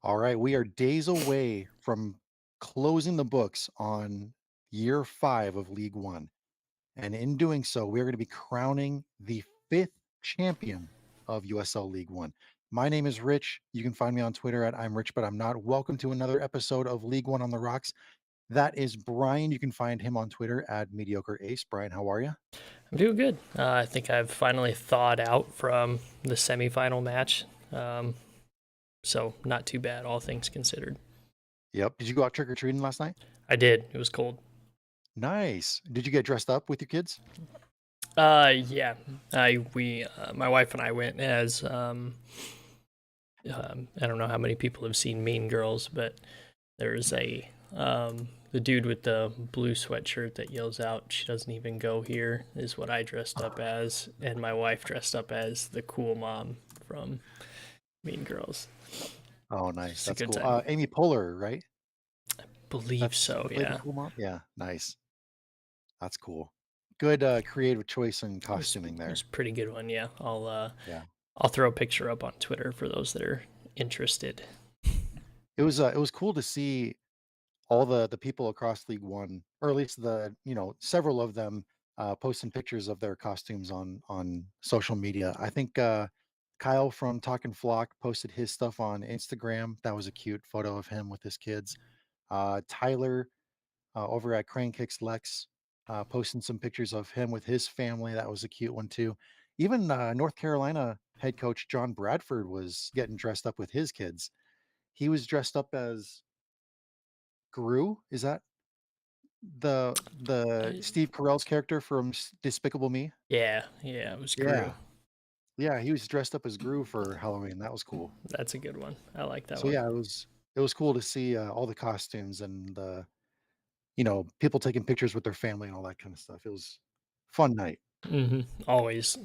All right, we are days away from closing the books on year 5 of League One. And in doing so, we're going to be crowning the fifth champion of USL League One. My name is Rich. You can find me on Twitter at I'm Rich, but I'm not. Welcome to another episode of League One on the Rocks. That is Brian. You can find him on Twitter at Mediocre Ace. Brian, how are you? I'm doing good. I think I've finally thawed out from the semifinal match. So not too bad, all things considered. Yep. Did you go out trick or treating last night? I did. It was cold. Nice. Did you get dressed up with your kids? Yeah. My wife and I went as I don't know how many people have seen Mean Girls, but there's the dude with the blue sweatshirt that yells out, "She doesn't even go here," is what I dressed up as, and my wife dressed up as the cool mom from Mean Girls. Oh, nice. Just a That's good cool. time. Amy Poehler, right? Believe That's so, who played the yeah. cool mom? Yeah, nice. That's cool. Good, creative choice in costuming It was there. a pretty good one, yeah. Yeah. I'll throw a picture up on Twitter for those that are interested. It was cool to see all the people across League One, or at least several of them, posting pictures of their costumes on social media. I think, Kyle from Talkin' Flock posted his stuff on Instagram. That was a cute photo of him with his kids. Tyler over at Crane Kicks Lex, posting some pictures of him with his family. That was a cute one too. Even North Carolina head coach John Bradford was getting dressed up with his kids. He was dressed up as Gru. Is that the I, Steve Carell's character from Despicable Me? yeah, it was Gru. Yeah, yeah. He was dressed up as Gru for Halloween. That was cool. That's a good one. I like that So one. yeah, it was cool to see all the costumes and people taking pictures with their family and all that kind of stuff. It was fun night. Always.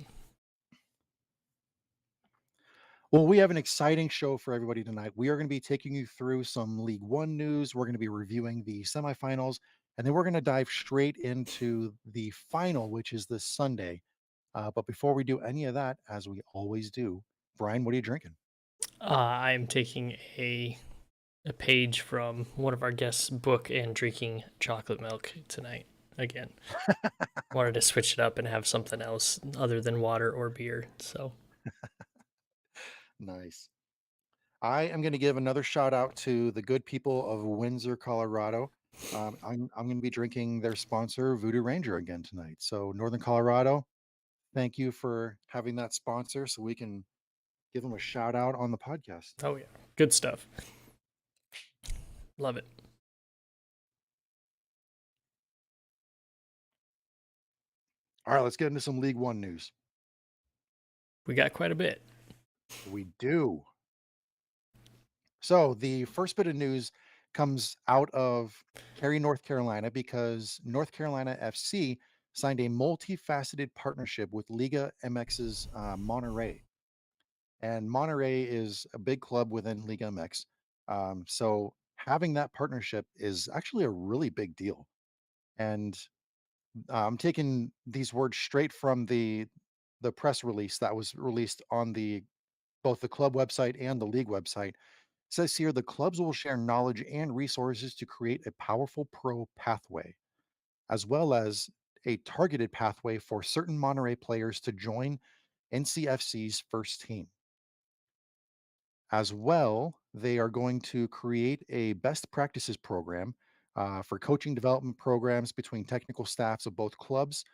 Well, we have an exciting show for everybody tonight. We are going to be taking you through some League One news. We're going to be reviewing the semifinals, and then we're going to dive straight into the final, which is this Sunday. But before we do any of that, as we always do, Brian, what are you drinking? I'm taking a page from one of our guests' book and drinking chocolate milk tonight again. Wanted to switch it up and have something else other than water or beer. So, Nice. I am going to give another shout out to the good people of Windsor, Colorado. I'm going to be drinking their sponsor, Voodoo Ranger, again tonight. So, Northern Colorado, thank you for having that sponsor, so we can give them a shout out on the podcast. oh yeah, good stuff. Love it. All right, let's get into some League One news. We got quite a bit. We do. So the first bit of news comes out of Cary, North Carolina, because North Carolina FC signed a multifaceted partnership with Liga MX's Monterey. And Monterey is a big club within Liga MX. So having that partnership is actually a really big deal. And I'm taking these words straight from the press release that was released on the both the club website and the league website. Says here the clubs will share knowledge and resources to create a powerful pro pathway, as well as a targeted pathway for certain Monterey players to join NCFC's first team. As well, they are going to create a best practices program for coaching development programs between technical staffs of both clubs.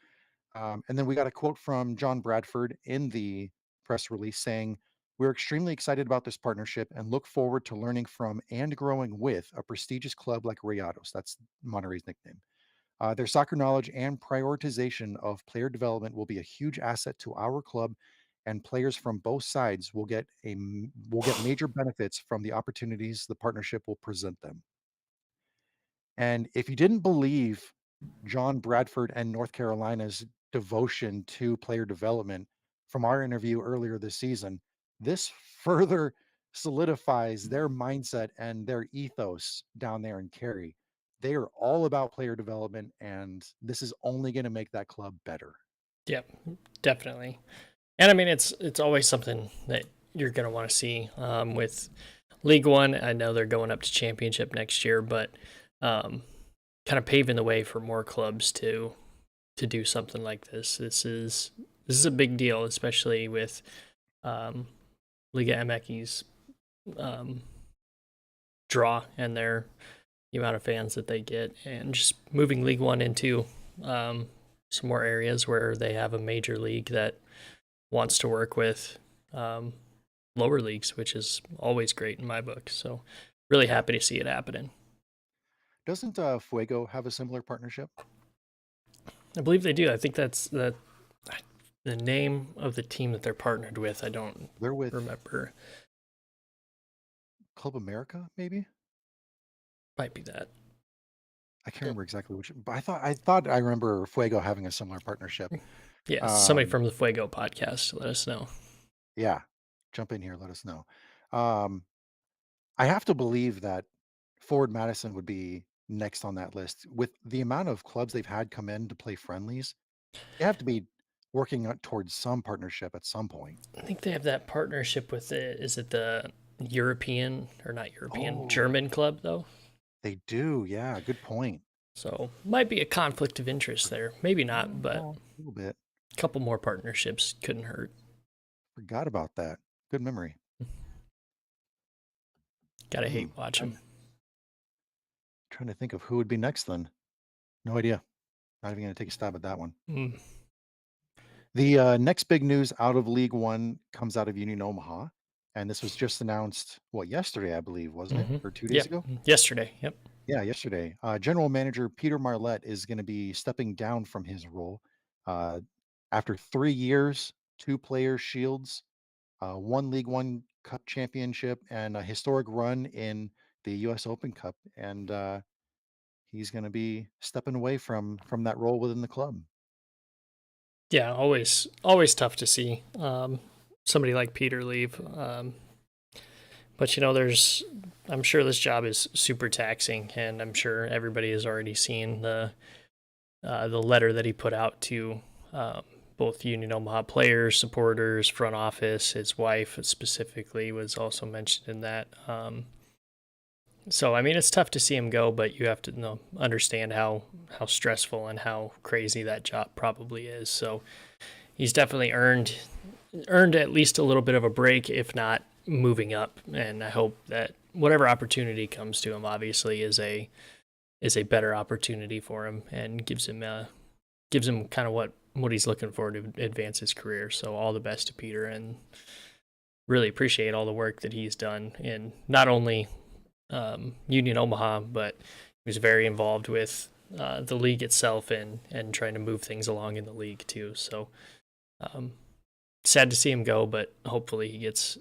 And then we got a quote from John Bradford in the press release saying, "We're extremely excited about this partnership and look forward to learning from and growing with a prestigious club like Rayados." That's Monterey's nickname. Their soccer knowledge and prioritization of player development will be a huge asset to our club, and players from both sides will get major benefits from the opportunities the partnership will present them. And if you didn't believe John Bradford and North Carolina's devotion to player development from our interview earlier this season, this further solidifies their mindset and their ethos down there in Cary. They are all about player development, and this is only going to make that club better. Yep, definitely. And I mean, it's always something that you're gonna want to see with League One, I know they're going up to championship next year, but um, kind of paving the way for more clubs to do something like this. This is a big deal, especially with um, Liga MX's um, draw and the amount of fans that they get, and just moving League One into um, some more areas where they have a major league that wants to work with um, lower leagues, which is always great in my book. So, really Yeah. happy to see it happening. Doesn't Fuego have a similar partnership? I believe they do. I think that's the name of the team that they're partnered with. I don't They're with remember. Club America, maybe? Might be that. I can't remember exactly which, but I thought I remember Fuego having a similar partnership. Yeah, somebody Um, from the Fuego podcast. Let us know. yeah, jump in here, let us know. Um, I have to believe that Forward Madison would be next on that list. With the amount of clubs they've had come in to play friendlies, they have to be working towards some partnership at some point. I think they have that partnership with it. Is it the European or not European Oh, German club though? they do. Yeah, good point. So might be a conflict of interest there. Maybe not, but Well, a little bit. a couple more partnerships couldn't hurt. Forgot about that. Good memory. Gotta Hmm. hate watching. I'm trying to think of who would be next then. No idea. Not even going to take a stab at that one. Mm. The next big news out of League One comes out of Union Omaha. And this was just announced, what, yesterday, I believe, wasn't it? Mm-hmm. Or 2 days Yep. ago? Yesterday. Yep. Yeah, yesterday. General Manager Peter Marlette is going to be stepping down from his role uh, after 3 years, two player shields, one League One Cup championship, and a historic run in the U.S. Open Cup. And he's going to be stepping away from that role within the club. Yeah. Always tough to see somebody like Peter leave. But there's. I'm sure this job is super taxing, and I'm sure everybody has already seen the letter that he put out to both Union Omaha players, supporters, front office. His wife specifically was also mentioned in that. So I mean, it's tough to see him go, but you have to understand how stressful and how crazy that job probably is. So he's definitely earned at least a little bit of a break, if not moving up. And I hope that whatever opportunity comes to him, obviously, is a better opportunity for him and gives him kind of what he's looking for to advance his career. So all the best to Peter, and really appreciate all the work that he's done in not only Union Omaha, but he was very involved with the league itself and trying to move things along in the league too. So um, sad to see him go, but hopefully he gets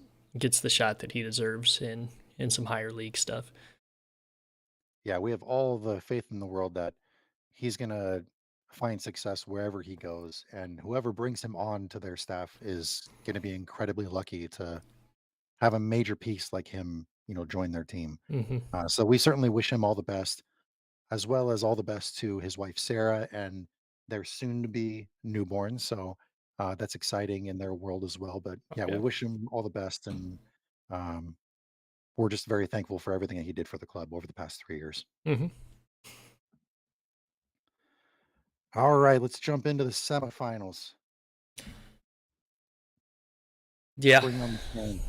the shot that he deserves in some higher league stuff. Yeah, we have all the faith in the world that he's going to find success wherever he goes. And whoever brings him on to their staff is going to be incredibly lucky to have a major piece like him, join their team. Hmm. So we certainly wish him all the best, as well as all the best to his wife, Sarah, and their soon to be newborn. So that's exciting in their world as well. But yeah, we Yeah. wish him all the best. And um, we're just very thankful for everything that he did for the club over the past 3 years. Hmm. All right, let's jump into the semifinals. Yeah. Bring on the pain.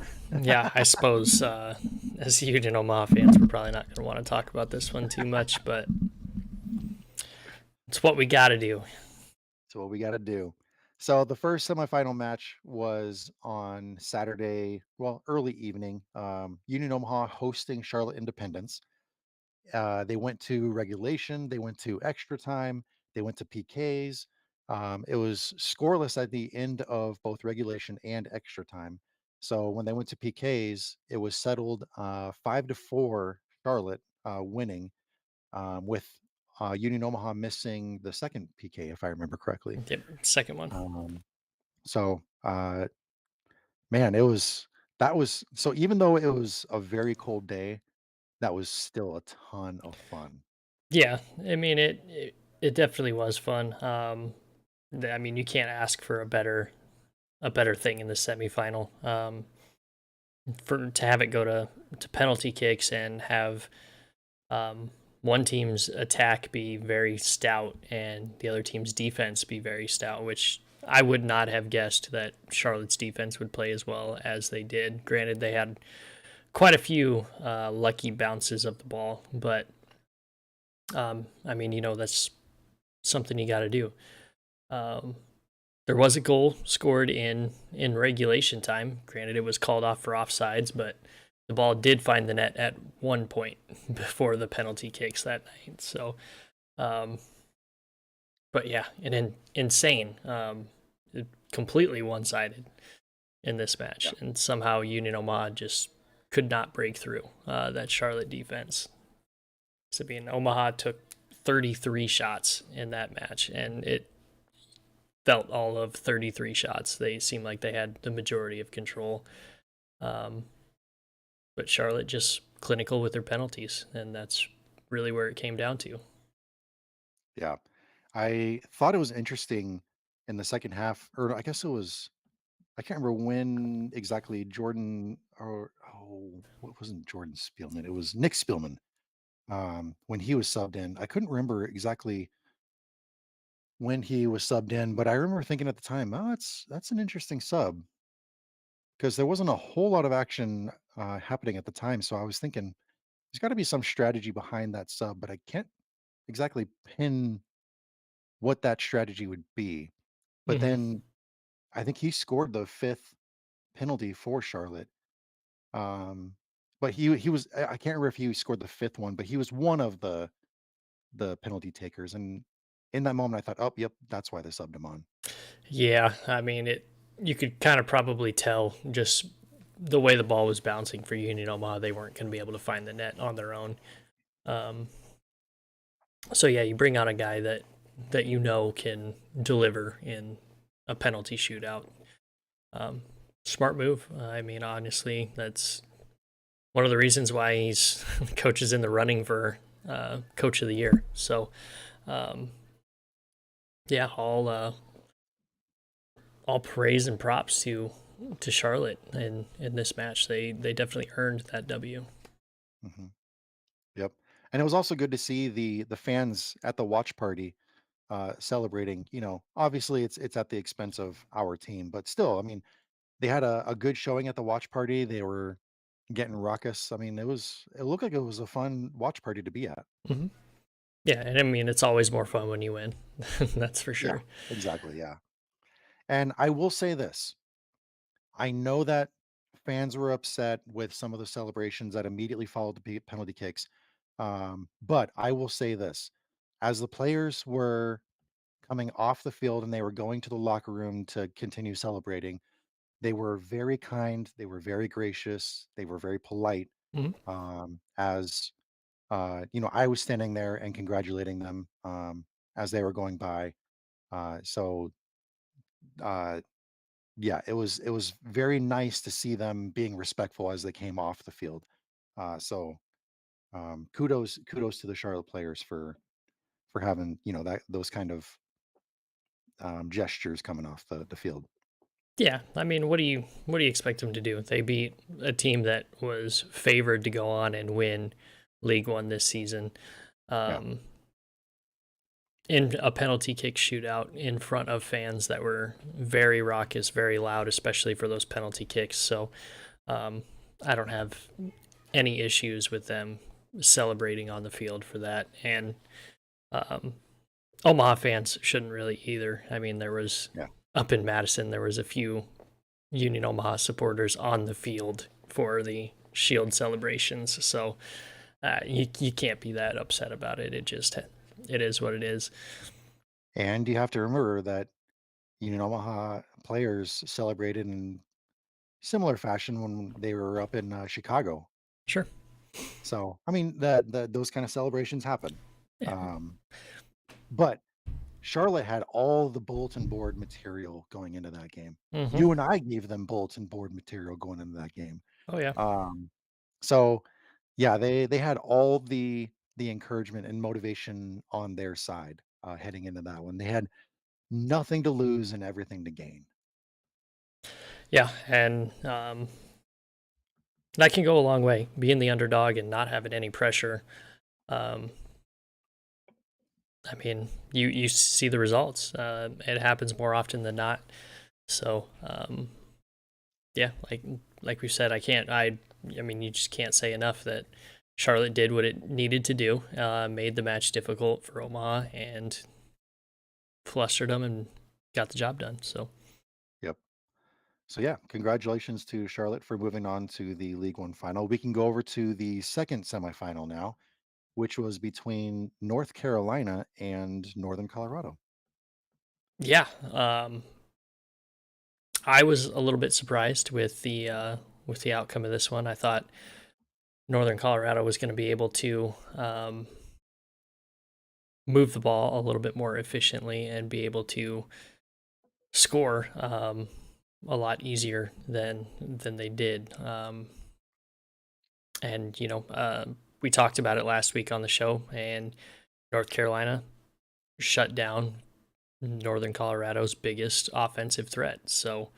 Yeah, I suppose as Union Omaha fans, we're probably not going to want to talk about this one too much, but it's what we got to do. So what we got to do. So the first semifinal match was on Saturday, well, early evening. Union Omaha hosting Charlotte Independence. They went to regulation, they went to extra time, they went to PKs. It was scoreless at the end of both regulation and extra time. So when they went to PKs, it was settled 5-4 Charlotte winning, with Union Omaha missing the second PK, if I remember correctly. Yep, second one. Um, so, man, that was so even though it was a very cold day, that was still a ton of fun. Yeah, I mean it definitely was fun. I mean you can't ask for a better thing in the semifinal. For to have it go to to penalty kicks and have um, one team's attack be very stout and the other team's defense be very stout, which I would not have guessed that Charlotte's defense would play as well as they did. Granted, they had quite a few lucky bounces of the ball, but I mean, that's something you got to do. Um, there was a goal scored in regulation time. Granted, it was called off for offsides, but the ball did find the net at one point before the penalty kicks that night. So, um, but yeah, insane, completely one sided in this match, Yeah. and somehow Union Omaha just could not break through that Charlotte defense. So, being Omaha took 33 shots in that match, and it felt all of 33 shots. They seemed like they had the majority of control. Um, but Charlotte just clinical with their penalties, and that's really where it came down to. Yeah. I thought it was interesting in the second half, or I guess it was, I can't remember when exactly Jordan, or what wasn't Jordan Spielman? It was Nick Spielman. When he was subbed in, I couldn't remember exactly when he was subbed in, but I remember thinking at the time, oh, that's an interesting sub because there wasn't a whole lot of action happening at the time. So I was thinking there's got to be some strategy behind that sub, but I can't exactly pin what that strategy would be. But Hmm. then I think he scored the fifth penalty for Charlotte. Um, but he was, I can't remember if he scored the fifth one, but he was one of the penalty takers. And in that moment, I thought, oh, yep, that's why they subbed him on. Yeah, I mean it. You could kind of probably tell just the way the ball was bouncing for Union Omaha, they weren't going to be able to find the net on their own. Um, so yeah, you bring out a guy that can deliver in a penalty shootout. Um, Smart move. I mean, honestly, that's one of the reasons why he's coaches in the running for coach of the year. So um, yeah, all praise and props to Charlotte in this match. They definitely earned that W. Hmm. Yep. And it was also good to see the fans at the watch party celebrating. Obviously it's at the expense of our team, but still, I mean, they had a good showing at the watch party. They were getting raucous. I mean, it looked like it was a fun watch party to be at. Hmm. Yeah, and I mean it's always more fun when you win. That's for Yeah, sure. exactly. Yeah. And I will say this. I know that fans were upset with some of the celebrations that immediately followed the penalty kicks. But I will say this. As the players were coming off the field and they were going to the locker room to continue celebrating, they were very kind, they were very gracious, they were very polite. Hmm. As I was standing there and congratulating them as they were going by. So uh, yeah, it was very nice to see them being respectful as they came off the field. So kudos to the Charlotte players for having that those kind of gestures coming off the field. Yeah, I mean, what do you expect them to do? They beat a team that was favored to go on and win League One this season. Yeah. Um, in a penalty kick shootout in front of fans that were very raucous, very loud, especially for those penalty kicks. So um, I don't have any issues with them celebrating on the field for that. And um, Omaha fans shouldn't really either. I mean, there was Yeah. up in Madison, there was a few Union Omaha supporters on the field for the Shield celebrations. So you can't be that upset about it. It is what it is. And you have to remember that Omaha players celebrated in similar fashion when they were up in Chicago. Sure. So I mean that those kind of celebrations happen. Yeah. Um, but Charlotte had all the bulletin board material going into that game. Hmm. You and I gave them bulletin board material going into that game. Oh yeah. Um, so yeah, they had all the encouragement and motivation on their side heading into that one. They had nothing to lose and everything to gain. Yeah, and That can go a long way, being the underdog and not having any pressure. Um, I mean, you see the results. It happens more often than not. So yeah, like we said, I can't. I mean, you just can't say enough that Charlotte did what it needed to do. Made the match difficult for Omaha and flustered them and got the job done. So Yep. So yeah, congratulations to Charlotte for moving on to the League One final. We can go over to the second semifinal now, which was between North Carolina and Northern Colorado. yeah, I was a little bit surprised with the outcome of this one. I thought Northern Colorado was going to be able to move the ball a little bit more efficiently and be able to score a lot easier than they did. And we talked about it last week on the show, and North Carolina shut down Northern Colorado's biggest offensive threat. So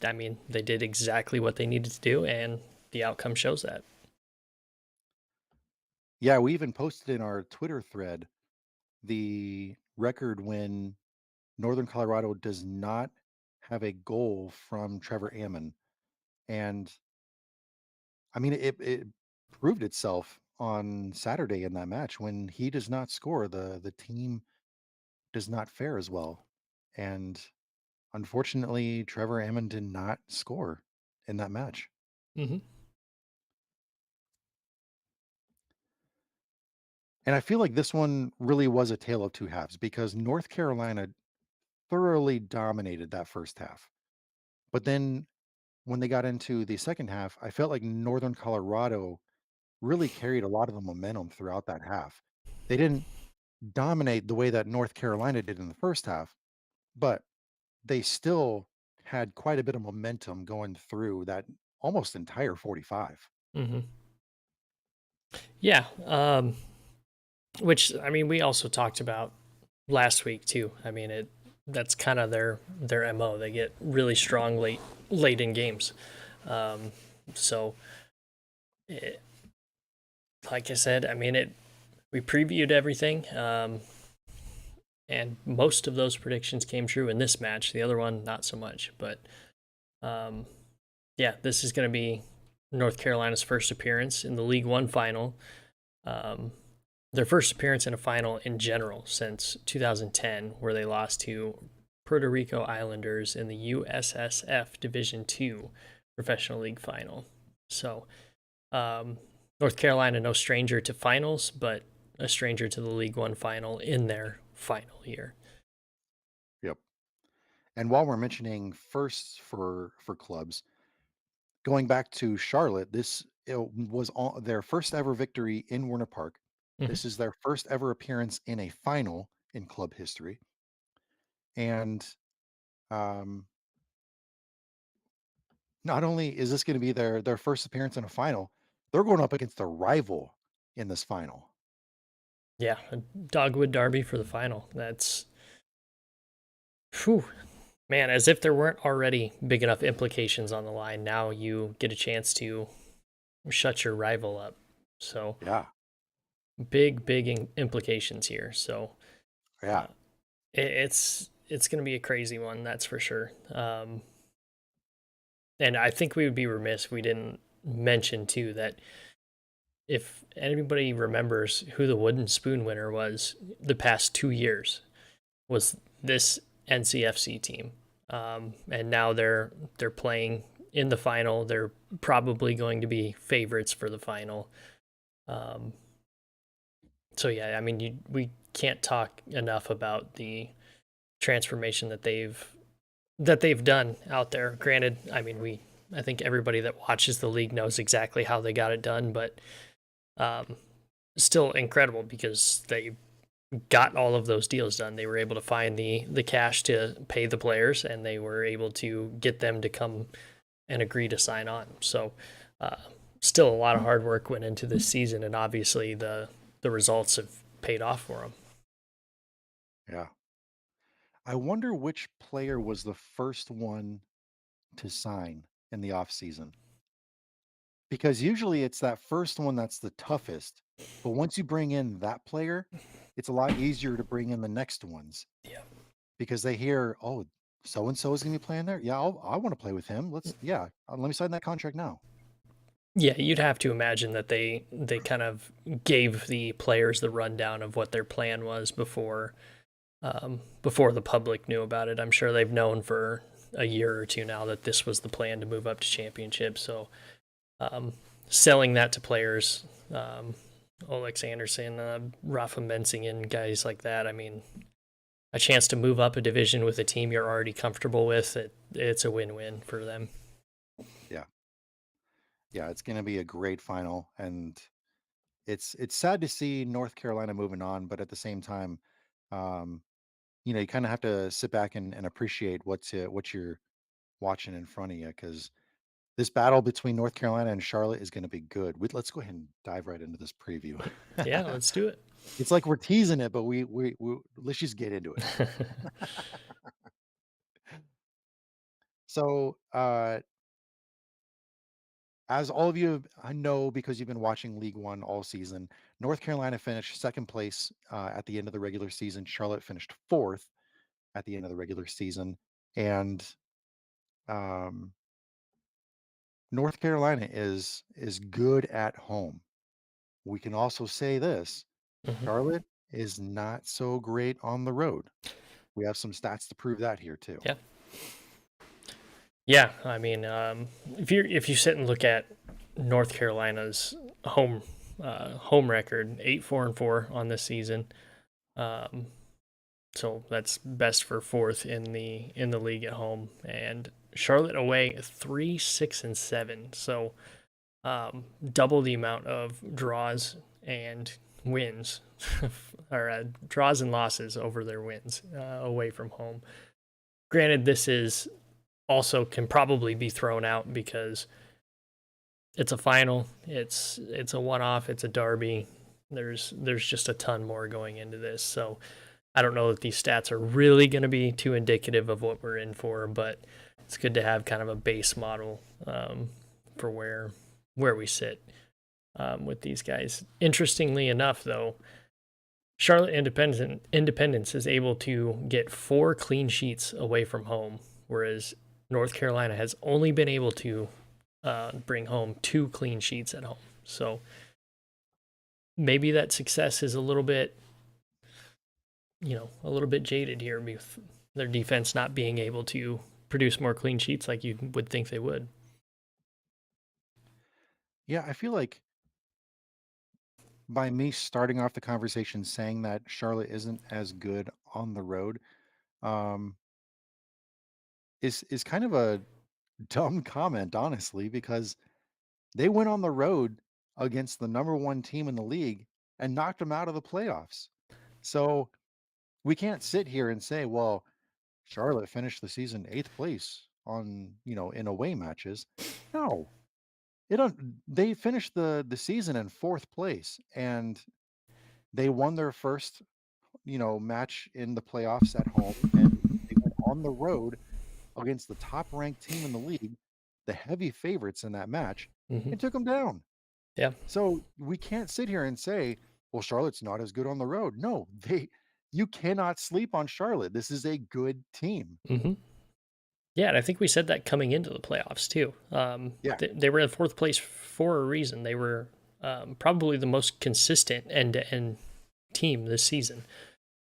I mean, they did exactly what they needed to do, and the outcome shows that. Yeah, we even posted in our Twitter thread the record when Northern Colorado does not have a goal from Trevor Ammon. And I mean, it proved itself on Saturday in that match. When he does not score, the team does not fare as well. And unfortunately, Trevor Ammon did not score in that match. Hmm. And I feel like this one really was a tale of two halves because North Carolina thoroughly dominated that first half. But then when they got into the second half, I felt like Northern Colorado really carried a lot of the momentum throughout that half. They didn't dominate the way that North Carolina did in the first half, but they still had quite a bit of momentum going through that almost entire 45. Hmm. Yeah, which I mean, we also talked about last week too. I mean, it that's kind of their mo. They get really strong late in games. Um, so, it, like I said, I mean, it we previewed everything, and most of those predictions came true in this match. The other one, not so much. But um, yeah, this is going to be North Carolina's first appearance in the League One final. Um, their first appearance in a final in general since 2010, where they lost to Puerto Rico Islanders in the USSF Division Two Professional League Final. So, um, North Carolina, no stranger to finals, but a stranger to the League One final in their final year. Yep. And while we're mentioning firsts for clubs, going back to Charlotte, this it was their first ever victory in Werner Park. Hmm. This is their first ever appearance in a final in club history. And um, not only is this going to be their first appearance in a final, they're going up against a rival in this final. Yeah, a Dogwood Derby for the final. That's, whew, man, as if there weren't already big enough implications on the line. Now you get a chance to shut your rival up. So Yeah, big implications here. So yeah, uh, it's going to be a crazy one, that's for sure. And I think we would be remiss if we didn't mention too that if anybody remembers who the wooden spoon winner was the past 2 years, was this NCFC team. And now they're playing in the final. They're probably going to be favorites for the final. Um, so yeah, I mean, we can't talk enough about the transformation that they've done out there. Granted, I mean, I think everybody that watches the league knows exactly how they got it done, but um, still incredible because they got all of those deals done. They were able to find the cash to pay the players, and they were able to get them to come and agree to sign on. So, uh, still a lot of hard work went into this season, and obviously the results have paid off for them. yeah. I wonder which player was the first one to sign in the off season. because usually it's that first one that's the toughest, but once you bring in that player, it's a lot easier to bring in the next ones Yeah. because they hear, "Oh, so and so is gonna be playing there? Yeah, I wanna play with him. Let me sign that contract now." Yeah, you'd have to imagine that they kind of gave the players the rundown of what their plan was before the public knew about it. I'm sure they've known for a year or two now that this was the plan to move up to championship. So um, selling that to players, Olex Anderson, Rafa Mensingen, guys like that. I mean, a chance to move up a division with a team you're already comfortable with, it's a win-win for them. Yeah. Yeah, it's gonna be a great final, and it's sad to see North Carolina moving on, but at the same time, um, you kinda have to sit back and appreciate what you're watching in front of you because this battle between North Carolina and Charlotte is gonna be good. Let's go ahead and dive right into this preview. Yeah, let's do it. It's like we're teasing it, but we let's just get into it. So, as all of you I know because you've been watching League One all season, North Carolina finished second place at the end of the regular season. Charlotte finished fourth at the end of the regular season, and um, North Carolina is good at home. We can also say this: Hmm. Charlotte is not so great on the road. We have some stats to prove that here too. Yeah. Yeah, I mean, if you sit and look at North Carolina's home record, 8-4-4 on this season, um, so that's best for fourth in the league at home, and Charlotte away 3-6-7, so double the amount of draws and wins, or draws and losses over their wins away from home. Granted, this is also can probably be thrown out because it's a final. It's a one off. It's a derby. There's just a ton more going into this. So I don't know that these stats are really going to be too indicative of what we're in for, but it's good to have kind of a base model for where we sit with these guys. Interestingly enough, though, Charlotte Independence is able to get 4 clean sheets away from home, whereas North Carolina has only been able to bring home 2 clean sheets at home. So maybe that success is a little bit jaded here with their defense not being able to produce more clean sheets like you would think they would. Yeah, I feel like by me starting off the conversation saying that Charlotte isn't as good on the road, um, is kind of a dumb comment, honestly, because they went on the road against the number one team in the league and knocked them out of the playoffs. So we can't sit here and say, well, Charlotte finished the season eighth place in away matches. No, they finished the season in fourth place and they won their first match in the playoffs at home, and they went on the road against the top ranked team in the league, the heavy favorites in that match, Hmm. and took them down. Yeah. So we can't sit here and say, well, Charlotte's not as good on the road. No, you cannot sleep on Charlotte. This is a good team. Hmm. Yeah, and I think we said that coming into the playoffs too. Yeah. They were in fourth place for a reason. They were probably the most consistent end-to-end team this season.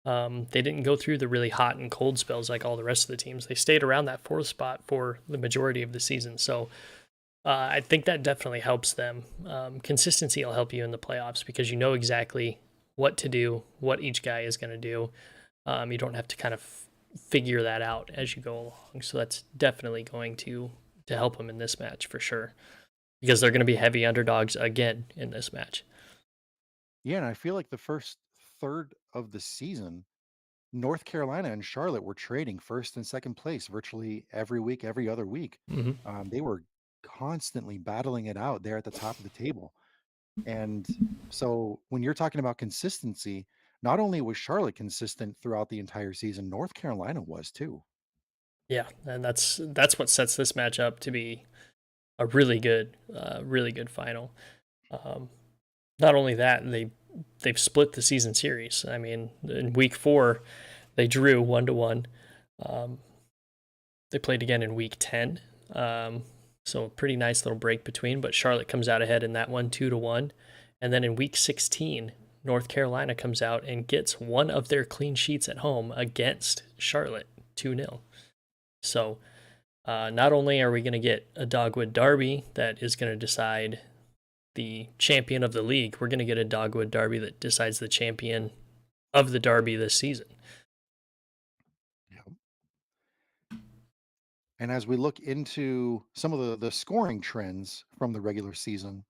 They didn't go through the really hot and cold spells like all the rest of the teams. They stayed around that fourth spot for the majority of the season. So I think that definitely helps them. Consistency will help you in the playoffs because you know exactly what to do, what each guy is going to do. You don't have to kind of figure that out as you go along. So that's definitely going to help them in this match for sure because they're going to be heavy underdogs again in this match. Yeah. And I feel like the first third of the season, North Carolina and Charlotte were trading first and second place virtually every week, every other week. Hmm. They were constantly battling it out there at the top of the table. And so when you're talking about consistency, not only was Charlotte consistent throughout the entire season, North Carolina was too. Yeah, and that's what sets this match up to be a really good final. Um, Not only that, they've split the season series. I mean, in week 4, they drew 1-1. Um, they played again in week 10. So a pretty nice little break between, but Charlotte comes out ahead in that one 2-1. And then in week 16, North Carolina comes out and gets one of their clean sheets at home against Charlotte 2-0. So not only are we going to get a Dogwood Derby that is going to decide the champion of the league, we're going to get a Dogwood Derby that decides the champion of the Derby this season. Yeah. And as we look into some of the scoring trends from the regular season,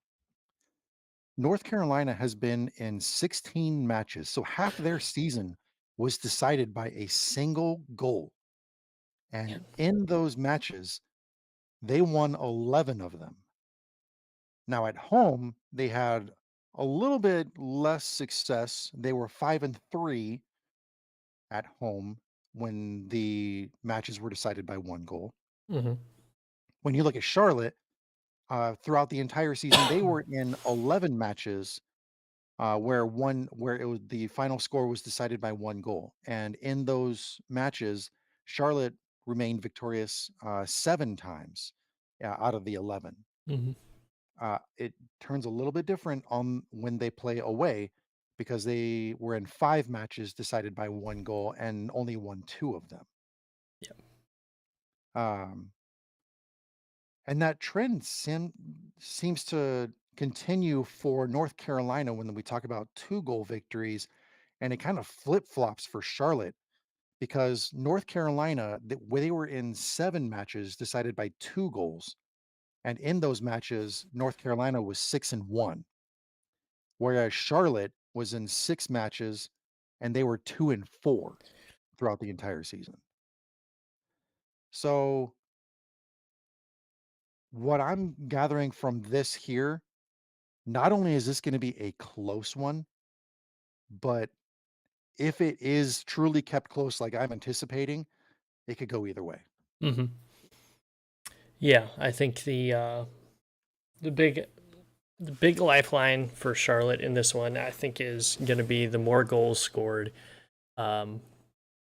North Carolina has been in 16 matches. So half their season was decided by a single goal. And Yeah. in those matches, they won 11 of them. Now at home, they had a little bit less success. They were 5-3 at home when the matches were decided by one goal. Hmm. When you look at Charlotte, throughout the entire season, they were in 11 matches where it was the final score was decided by one goal, and in those matches, Charlotte remained victorious 7 times out of the 11. Hmm. It turns a little bit different on when they play away because they were in 5 matches decided by one goal and only won 2 of them. Yeah. Um, and that trend seems to continue for North Carolina when we talk about 2-goal victories, and it kind of flip flops for Charlotte because North Carolina, where they were in 7 matches decided by 2 goals, and in those matches, North Carolina was 6-1, whereas Charlotte was in 6 matches and they were 2-4 throughout the entire season. So, what I'm gathering from this here, not only is this going to be a close one, but if it is truly kept close like I'm anticipating, it could go either way. Hmm. Yeah, I think the big the big lifeline for Charlotte in this one, I think, is going to be the more goals scored, um,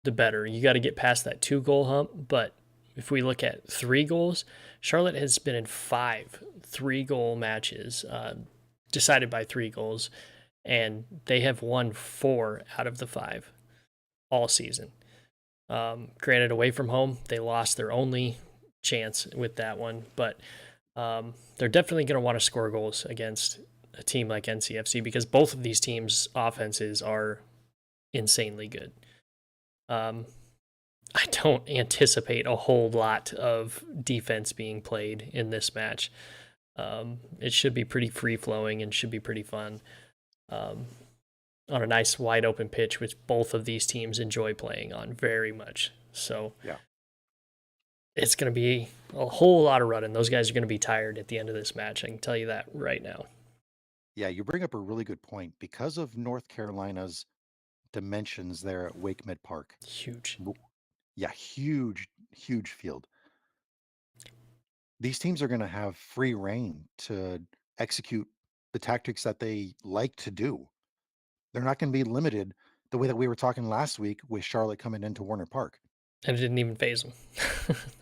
the better. You got to get past that 2 goal hump. But if we look at 3 goals, Charlotte has been in 5 3 goal matches decided by 3 goals, and they have won 4 out of the 5 all season. Granted, away from home, they lost their only chance with that one, but they're definitely going to want to score goals against a team like NCFC because both of these teams' offenses are insanely good. Um, I don't anticipate a whole lot of defense being played in this match. It should be pretty free flowing and should be pretty fun um, on a nice wide open pitch, which both of these teams enjoy playing on very much. So Yeah. it's going to be a whole lot of running. Those guys are going to be tired at the end of this match. I can tell you that right now. Yeah, you bring up a really good point. Because of North Carolina's dimensions there at Wake Med Park. Huge. w- Yeah, huge, huge field. These teams are going to have free reign to execute the tactics that they like to do. They're not going to be limited the way that we were talking last week with Charlotte coming into Warner Park. And it didn't even phase them.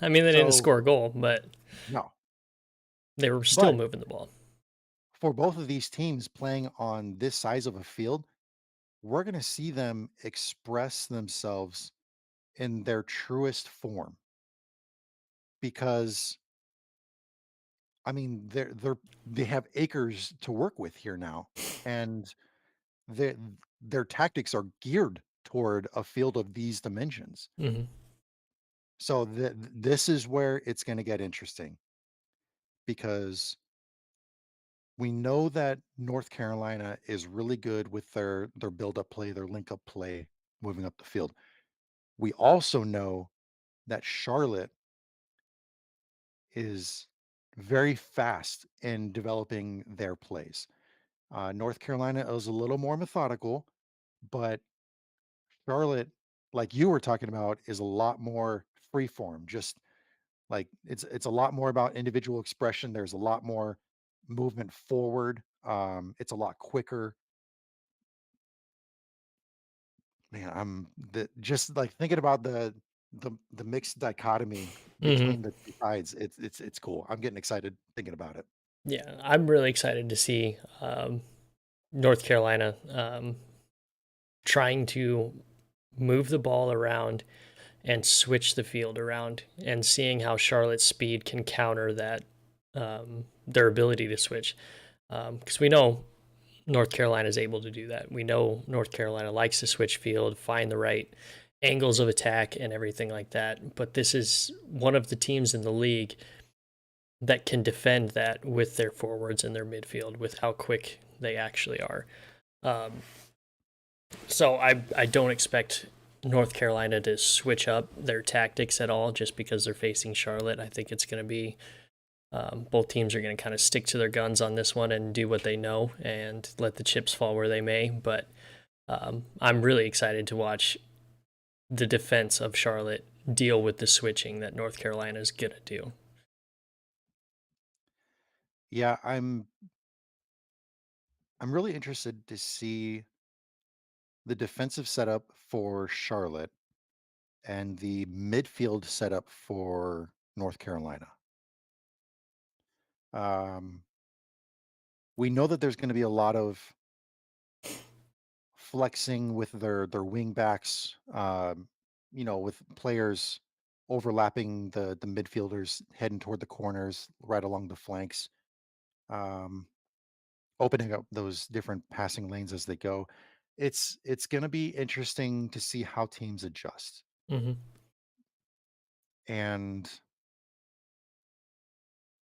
I mean, they didn't So, score a goal, but no. they were still But moving the ball. for both of these teams playing on this size of a field, we're going to see them express themselves in their truest form because I mean they have acres to work with here now, and their their tactics are geared toward a field of these dimensions. Hmm. So this is where it's going to get interesting because we know that North Carolina is really good with their build up play, their link up play, moving up the field. We also know that Charlotte is very fast in developing their plays. North Carolina is a little more methodical, but Charlotte, like you were talking about, is a lot more freeform. Just Like, it's a lot more about individual expression, there's a lot more movement forward, it's a lot quicker. Man, I'm the just, like, thinking about the mixed dichotomy Hmm. between the 2 sides, it's cool. I'm getting excited thinking about it. Yeah, I'm really excited to see North Carolina trying to move the ball around and switch the field around, and seeing how Charlotte's speed can counter that, their ability to switch. Because we know North Carolina is able to do that. We know North Carolina likes to switch field, find the right angles of attack, and everything like that. But this is one of the teams in the league that can defend that with their forwards and their midfield, with how quick they actually are. Um, so I don't expect North Carolina to switch up their tactics at all just because they're facing Charlotte. I think it's going to be, both teams are going to kind of stick to their guns on this one and do what they know and let the chips fall where they may. But I'm really excited to watch the defense of Charlotte deal with the switching that North Carolina is going to do. Yeah, I'm really interested to see the defensive setup for Charlotte and the midfield setup for North Carolina. Um, we know that there's gonna be a lot of flexing with their wing backs, with players overlapping the midfielders, heading toward the corners, right along the flanks, um, opening up those different passing lanes as they go. It's gonna be interesting to see how teams adjust. Hmm. And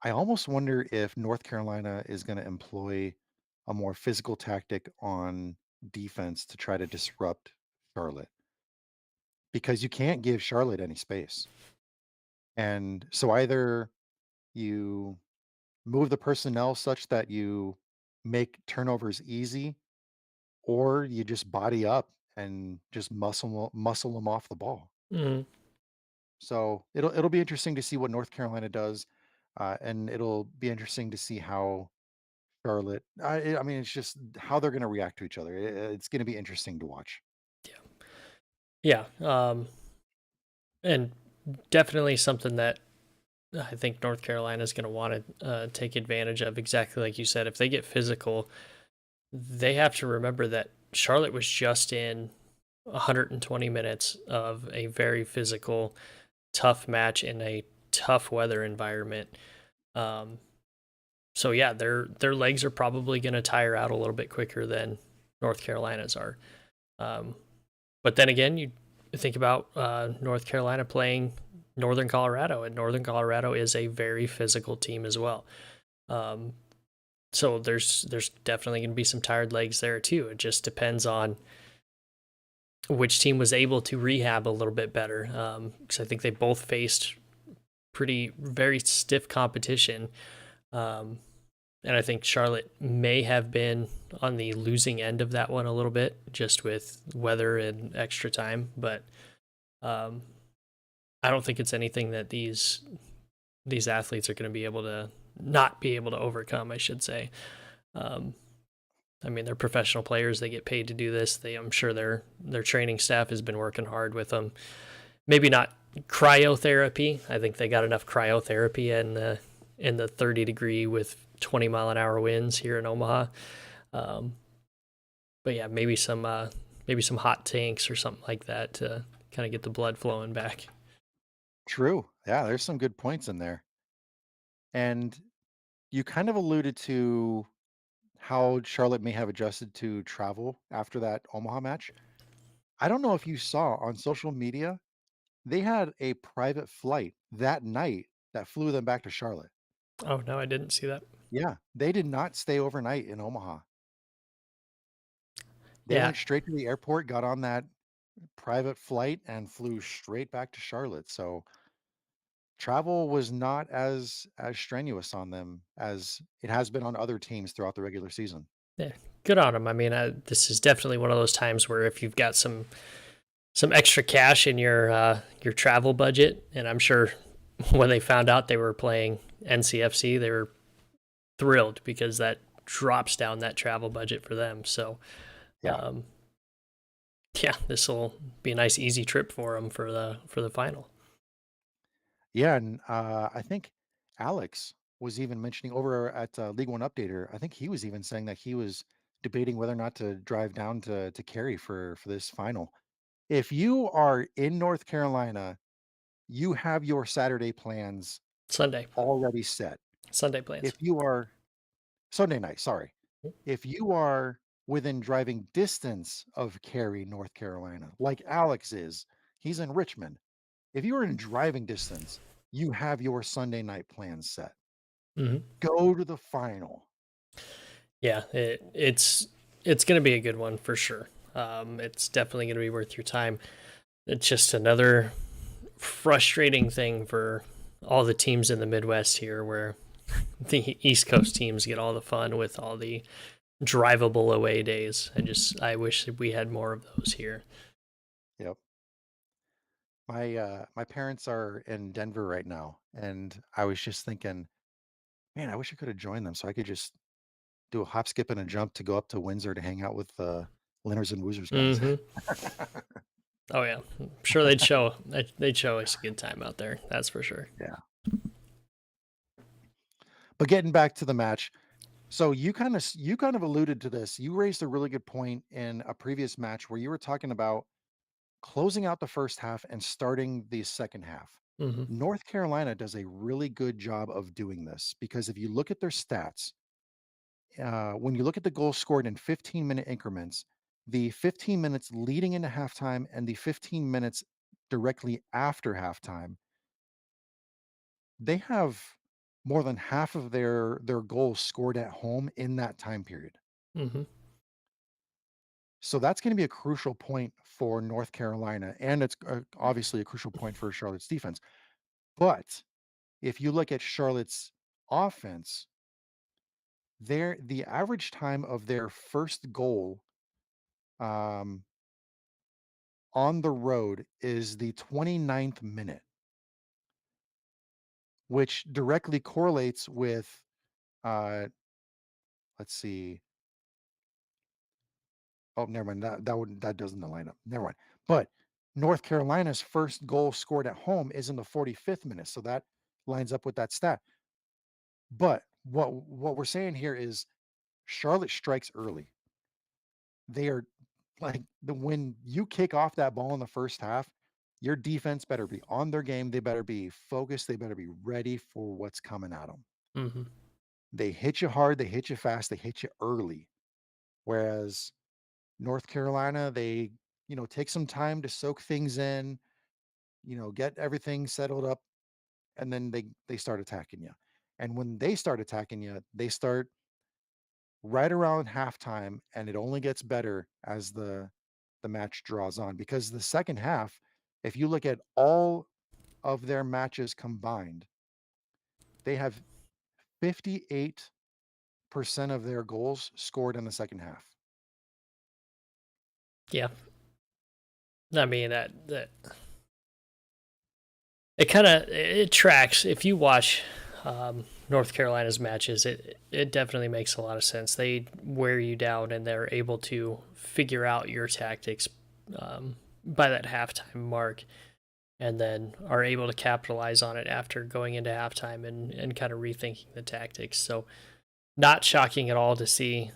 I almost wonder if North Carolina is gonna employ a more physical tactic on defense to try to disrupt Charlotte, because you can't give Charlotte any space. And so either you move the personnel such that you make turnovers easy, or you just body up and just muscle them off the ball. Hmm. So it'll be interesting to see what North Carolina does, and it'll be interesting to see how Charlotte. I mean, it's just how they're going to react to each other. It's going to be interesting to watch. Yeah. And definitely something that I think North Carolina is going to want to take advantage of. Exactly like you said, if they get physical, they have to remember that Charlotte was just in 120 minutes of a very physical, tough match in a tough weather environment. Um, so yeah, their legs are probably going to tire out a little bit quicker than North Carolina's are. Um, but then again, you think about North Carolina playing Northern Colorado, and Northern Colorado is a very physical team as well. Um, so there's definitely going to be some tired legs there too. It just depends on which team was able to rehab a little bit better. Because I think they both faced pretty very stiff competition. Um, and I think Charlotte may have been on the losing end of that one a little bit, just with weather and extra time. But um, I don't think it's anything that these athletes are going to be able to not be able to overcome, I should say. Um, I mean, they're professional players; they get paid to do this. I'm sure their training staff has been working hard with them. Maybe not cryotherapy. I think they got enough cryotherapy in the 30-degree with 20-mile-an-hour winds here in Omaha. Um, but yeah, maybe some hot tanks or something like that to kind of get the blood flowing back. True. Yeah, there's some good points in there. And you kind of alluded to how Charlotte may have adjusted to travel after that Omaha match. I don't know if you saw on social media, they had a private flight that night that flew them back to Charlotte. Oh no, I didn't see that. Yeah, they did not stay overnight in Omaha. They Yeah, went straight to the airport, got on that private flight, and flew straight back to Charlotte. So travel was not as strenuous on them as it has been on other teams throughout the regular season. yeah, good on them. I mean, this is definitely one of those times where if you've got some extra cash in your travel budget, and I'm sure when they found out they were playing NCFC, they were thrilled because that drops down that travel budget for them. So, Yeah. um, yeah, this will be a nice easy trip for them for the final. Yeah, and, I think Alex was even mentioning over at, League One Updater, I think he was even saying that he was debating whether or not to drive down to Cary for this final. If you are in North Carolina, you have your Saturday plans Sunday, already set. Sunday plans. If you are Sunday night, sorry. If you are within driving distance of Cary, North Carolina, like Alex is, he's in Richmond. If you are in driving distance, you have your Sunday night plans set. Hmm. Go to the final. Yeah, it's going to be a good one for sure. It's definitely going to be worth your time. It's just another frustrating thing for all the teams in the Midwest here, where the East Coast teams get all the fun with all the drivable away days. I wish that we had more of those here. Yep. My parents are in Denver right now, and I was just thinking, man, I wish I could have joined them so I could just do a hop, skip, and a jump to go up to Windsor to hang out with the Linners and Woozers guys. Hmm. Oh yeah, I'm sure they'd show us a good time out there. That's for sure. Yeah. But getting back to the match, so you kind of alluded to this. You raised a really good point in a previous match where you were talking about closing out the first half and starting the second half. Hmm. North Carolina does a really good job of doing this because if you look at their stats, when you look at the goals scored in 15-minute increments, the 15 minutes leading into halftime and the 15 minutes directly after halftime, they have more than half of their goals scored at home in that time period. Hmm. So that's going to be a crucial point for North Carolina, and it's obviously a crucial point for Charlotte's defense. But if you look at Charlotte's offense, the average time of their first goal um, on the road is the 29th minute, which directly correlates with uh, let's see. Oh, never mind. That doesn't line up. Never mind. But North Carolina's first goal scored at home is in the 45th minute, so that lines up with that stat. But what we're saying here is Charlotte strikes early. They are like when you kick off that ball in the first half, your defense better be on their game. They better be focused. They better be ready for what's coming at them. Hmm. They hit you hard. They hit you fast. They hit you early. Whereas North Carolina, they take some time to soak things in, get everything settled up, and then they start attacking you. And when they start attacking you, they start right around halftime, and it only gets better as the match draws on because the second half, if you look at all of their matches combined, they have 58% of their goals scored in the second half. Yeah, I mean that it kind of it tracks if you watch North Carolina's matches. It definitely makes a lot of sense. They wear you down and they're able to figure out your tactics by that halftime mark, and then are able to capitalize on it after going into halftime and kind of rethinking the tactics. So not shocking at all to see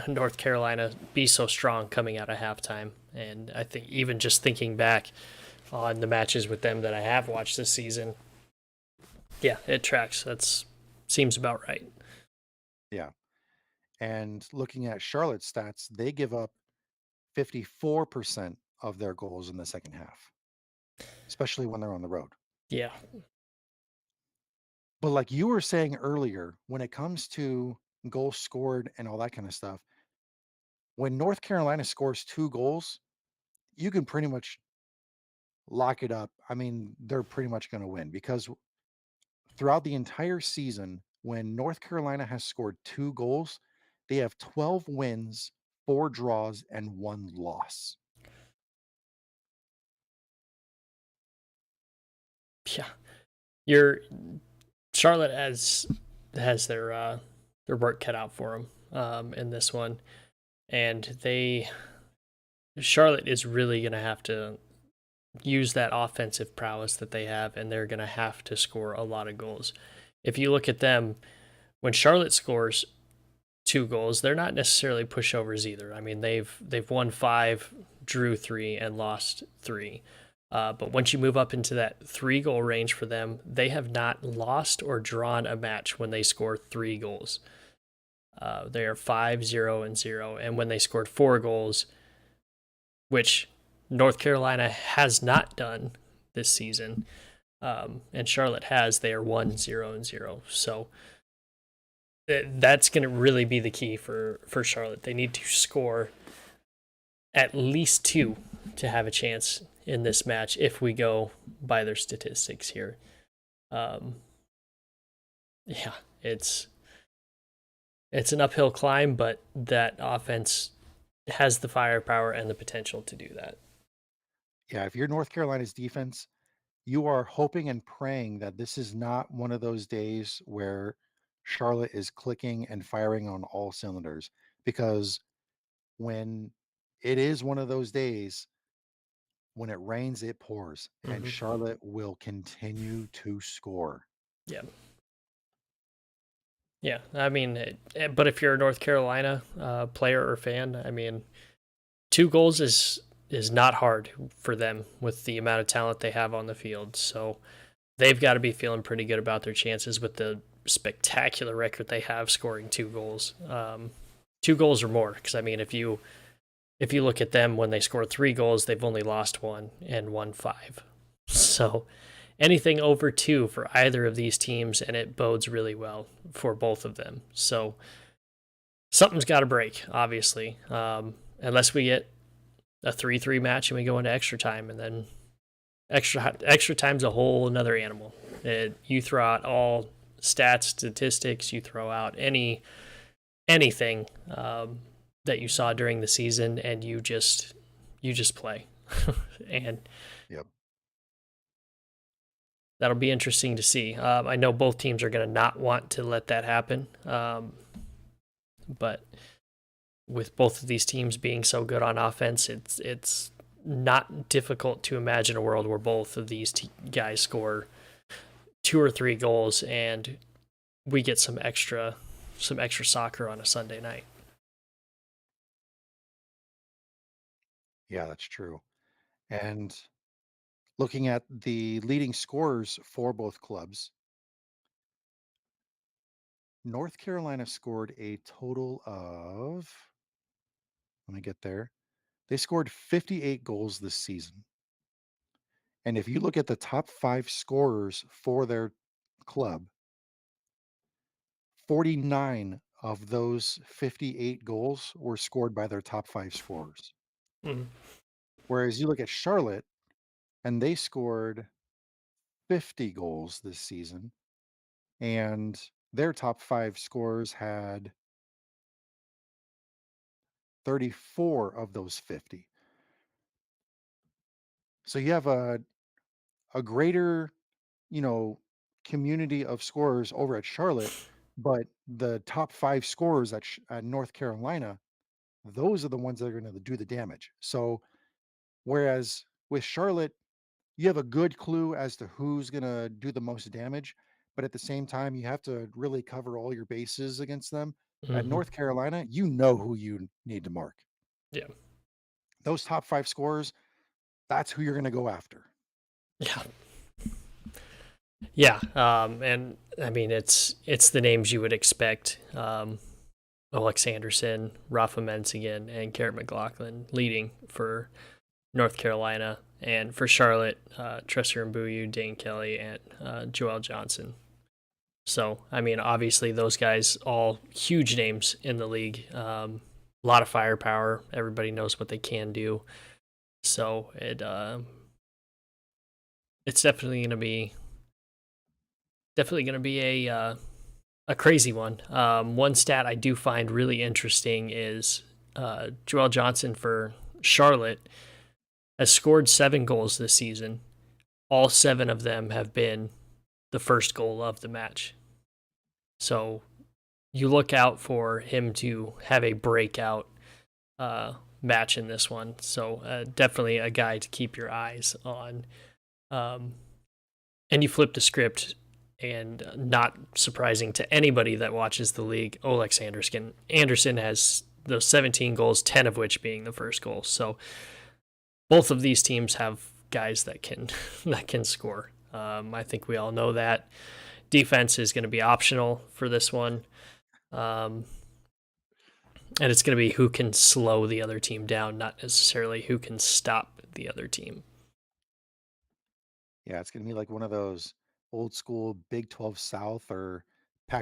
North Carolina be so strong coming out of halftime. And I think even just thinking back on the matches with them that I have watched this season, yeah, it tracks. That's seems about right. Yeah. And looking at Charlotte's stats, they give up 54% of their goals in the second half, especially when they're on the road. Yeah. But like you were saying earlier, when it comes to goals scored and all that kind of stuff, when North Carolina scores 2 goals, you can pretty much lock it up. I mean, they're pretty much going to win because throughout the entire season, when North Carolina has scored 2 goals, they have 12 wins, 4 draws, and 1 loss. Yeah, you're Charlotte has their work cut out for them in this one, and they Charlotte is really going to have to use that offensive prowess that they have, and they're going to have to score a lot of goals. If you look at them, when Charlotte scores 2 goals, they're not necessarily pushovers either. I mean, they've won 5, drew 3, and lost 3. But once you move up into that 3 goal range for them, they have not lost or drawn a match when they score 3 goals. They are 5-0-0. And when they scored 4 goals, which North Carolina has not done this season, and Charlotte has, they are 1-0-0. So that's going to really be the key for Charlotte. They need to score at least 2 to have a chance in this match if we go by their statistics here. Um, yeah, it's an uphill climb, but that offense has the firepower and the potential to do that. Yeah, if you're North Carolina's defense, you are hoping and praying that this is not one of those days where Charlotte is clicking and firing on all cylinders. Because when it is one of those days, when it rains, it pours, and Mm-hmm. Charlotte will continue to score. Yeah. Yeah, I mean, but if you're a North Carolina player or fan, I mean, 2 goals is not hard for them with the amount of talent they have on the field. So they've got to be feeling pretty good about their chances with the spectacular record they have scoring 2 goals, 2 goals or more. Because I mean, if you look at them when they score 3 goals, they've only lost 1 and won 5. So anything over 2 for either of these teams, and it bodes really well for both of them. So something's got to break, obviously, unless we get a 3-3 match and we go into extra time, and then extra time's a whole another animal. You throw out all stats, statistics, you throw out anything that you saw during the season, and you just play, and Yep. that'll be interesting to see. I know both teams are going to not want to let that happen, but with both of these teams being so good on offense, it's not difficult to imagine a world where both of these guys score 2 or 3 goals, and we get some extra soccer on a Sunday night. Yeah, that's true. And looking at the leading scorers for both clubs, North Carolina scored a total of, let me get there. They scored 58 goals this season. And if you look at the top 5 scorers for their club, 49 of those 58 goals were scored by their top 5 scorers. Mm. Whereas you look at Charlotte, and they scored 50 goals this season, and their top 5 scorers had 34 of those 50. So you have a greater, you know, community of scorers over at Charlotte, but the top 5 scorers at North Carolina, those are the ones that are gonna do the damage. So, whereas with Charlotte, you have a good clue as to who's gonna do the most damage, but at the same time, you have to really cover all your bases against them. At Mm-hmm. North Carolina, you know who you need to mark. Yeah, Those top 5 scorers, that's who you're gonna go after. yeah, yeah. And I mean, it's the names you would expect. Alex Anderson, Rafa Menzigan, and Garrett McLaughlin leading for North Carolina, and for Charlotte, Tresser Mbuyu, Dane Kelly, and Joel Johnson. So, I mean, obviously, those guys all huge names in the league. A lot of firepower. Everybody knows what they can do. So it's definitely gonna be a crazy one. One stat I do find really interesting is Joel Johnson for Charlotte has scored 7 goals this season, all 7 of them have been the first goal of the match. So you look out for him to have a breakout match in this one. So definitely a guy to keep your eyes on. Um, and you flip the script, and not surprising to anybody that watches the league, Olex Anderson has those 17 goals, 10 of which being the first goal. So both of these teams have guys that can that can score. I think we all know that. Defense is going to be optional for this one. Um, and it's going to be who can slow the other team down, not necessarily who can stop the other team. Yeah, it's gonna be like one of those old school Big 12 South or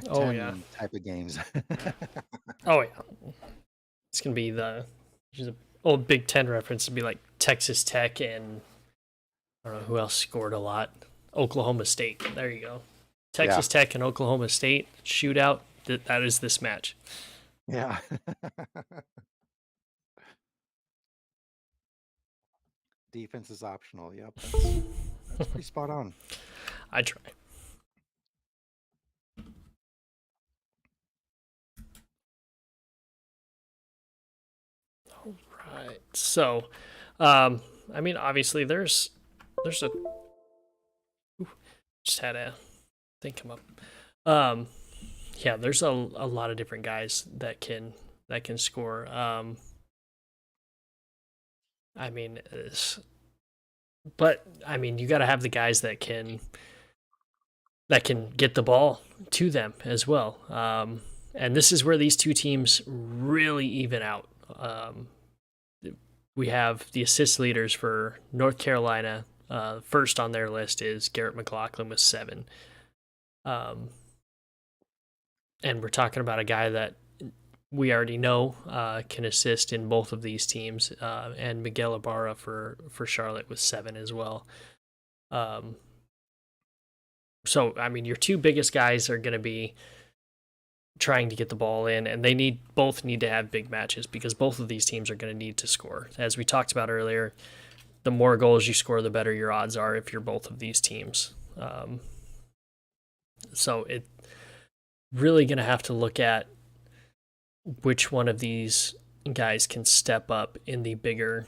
Oh yeah, Pac-10 type of games. oh yeah. It's going to be the old Big Ten reference to be like Texas Tech and I don't know who else scored a lot. Oklahoma State. There you go. Yeah, Texas Tech and Oklahoma State shootout. That is this match. yeah. Defense is optional. Yep, that's pretty spot on. I try. All right. So, I mean, obviously, there's a just had a thing come up. Um, yeah, there's a lot of different guys that can score. I mean, but I mean, you got to have the guys that can get the ball to them as well. And this is where these two teams really even out. We have the assist leaders for North Carolina. First on their list is Garrett McLaughlin with 7. Um, and we're talking about a guy that we already know can assist in both of these teams, and Miguel Ibarra for Charlotte with 7 as well. Um, so I mean, your two biggest guys are going to be trying to get the ball in, and they both need to have big matches because both of these teams are going to need to score. As we talked about earlier, the more goals you score, the better your odds are if you're both of these teams. So it really going to have to look at which one of these guys can step up in the bigger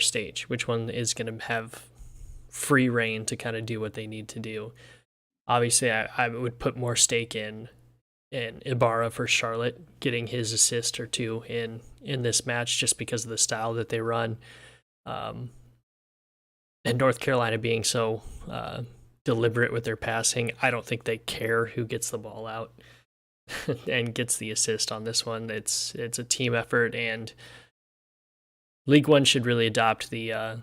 stage, which one is going to have free reign to kind of do what they need to do. Obviously, I would put more stake in Ibarra for Charlotte getting his assist or two in this match just because of the style that they run. And North Carolina being so deliberate with their passing, I don't think they care who gets the ball out and gets the assist on this one. It's a team effort, and League One should really adopt the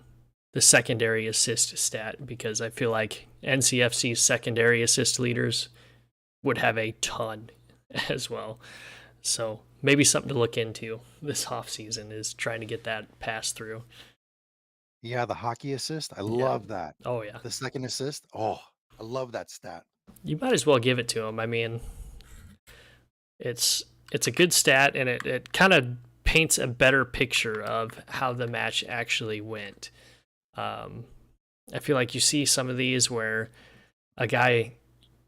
secondary assist stat because I feel like NCFC's secondary assist leaders would have a ton as well. So maybe something to look into this off season is trying to get that pass through. Yeah, the hockey assist. I Yeah. love that. Oh yeah. The second assist. Oh, I love that stat. You might as well give it to him. I mean, it's a good stat, and it kind of paints a better picture of how the match actually went. I feel like you see some of these where a guy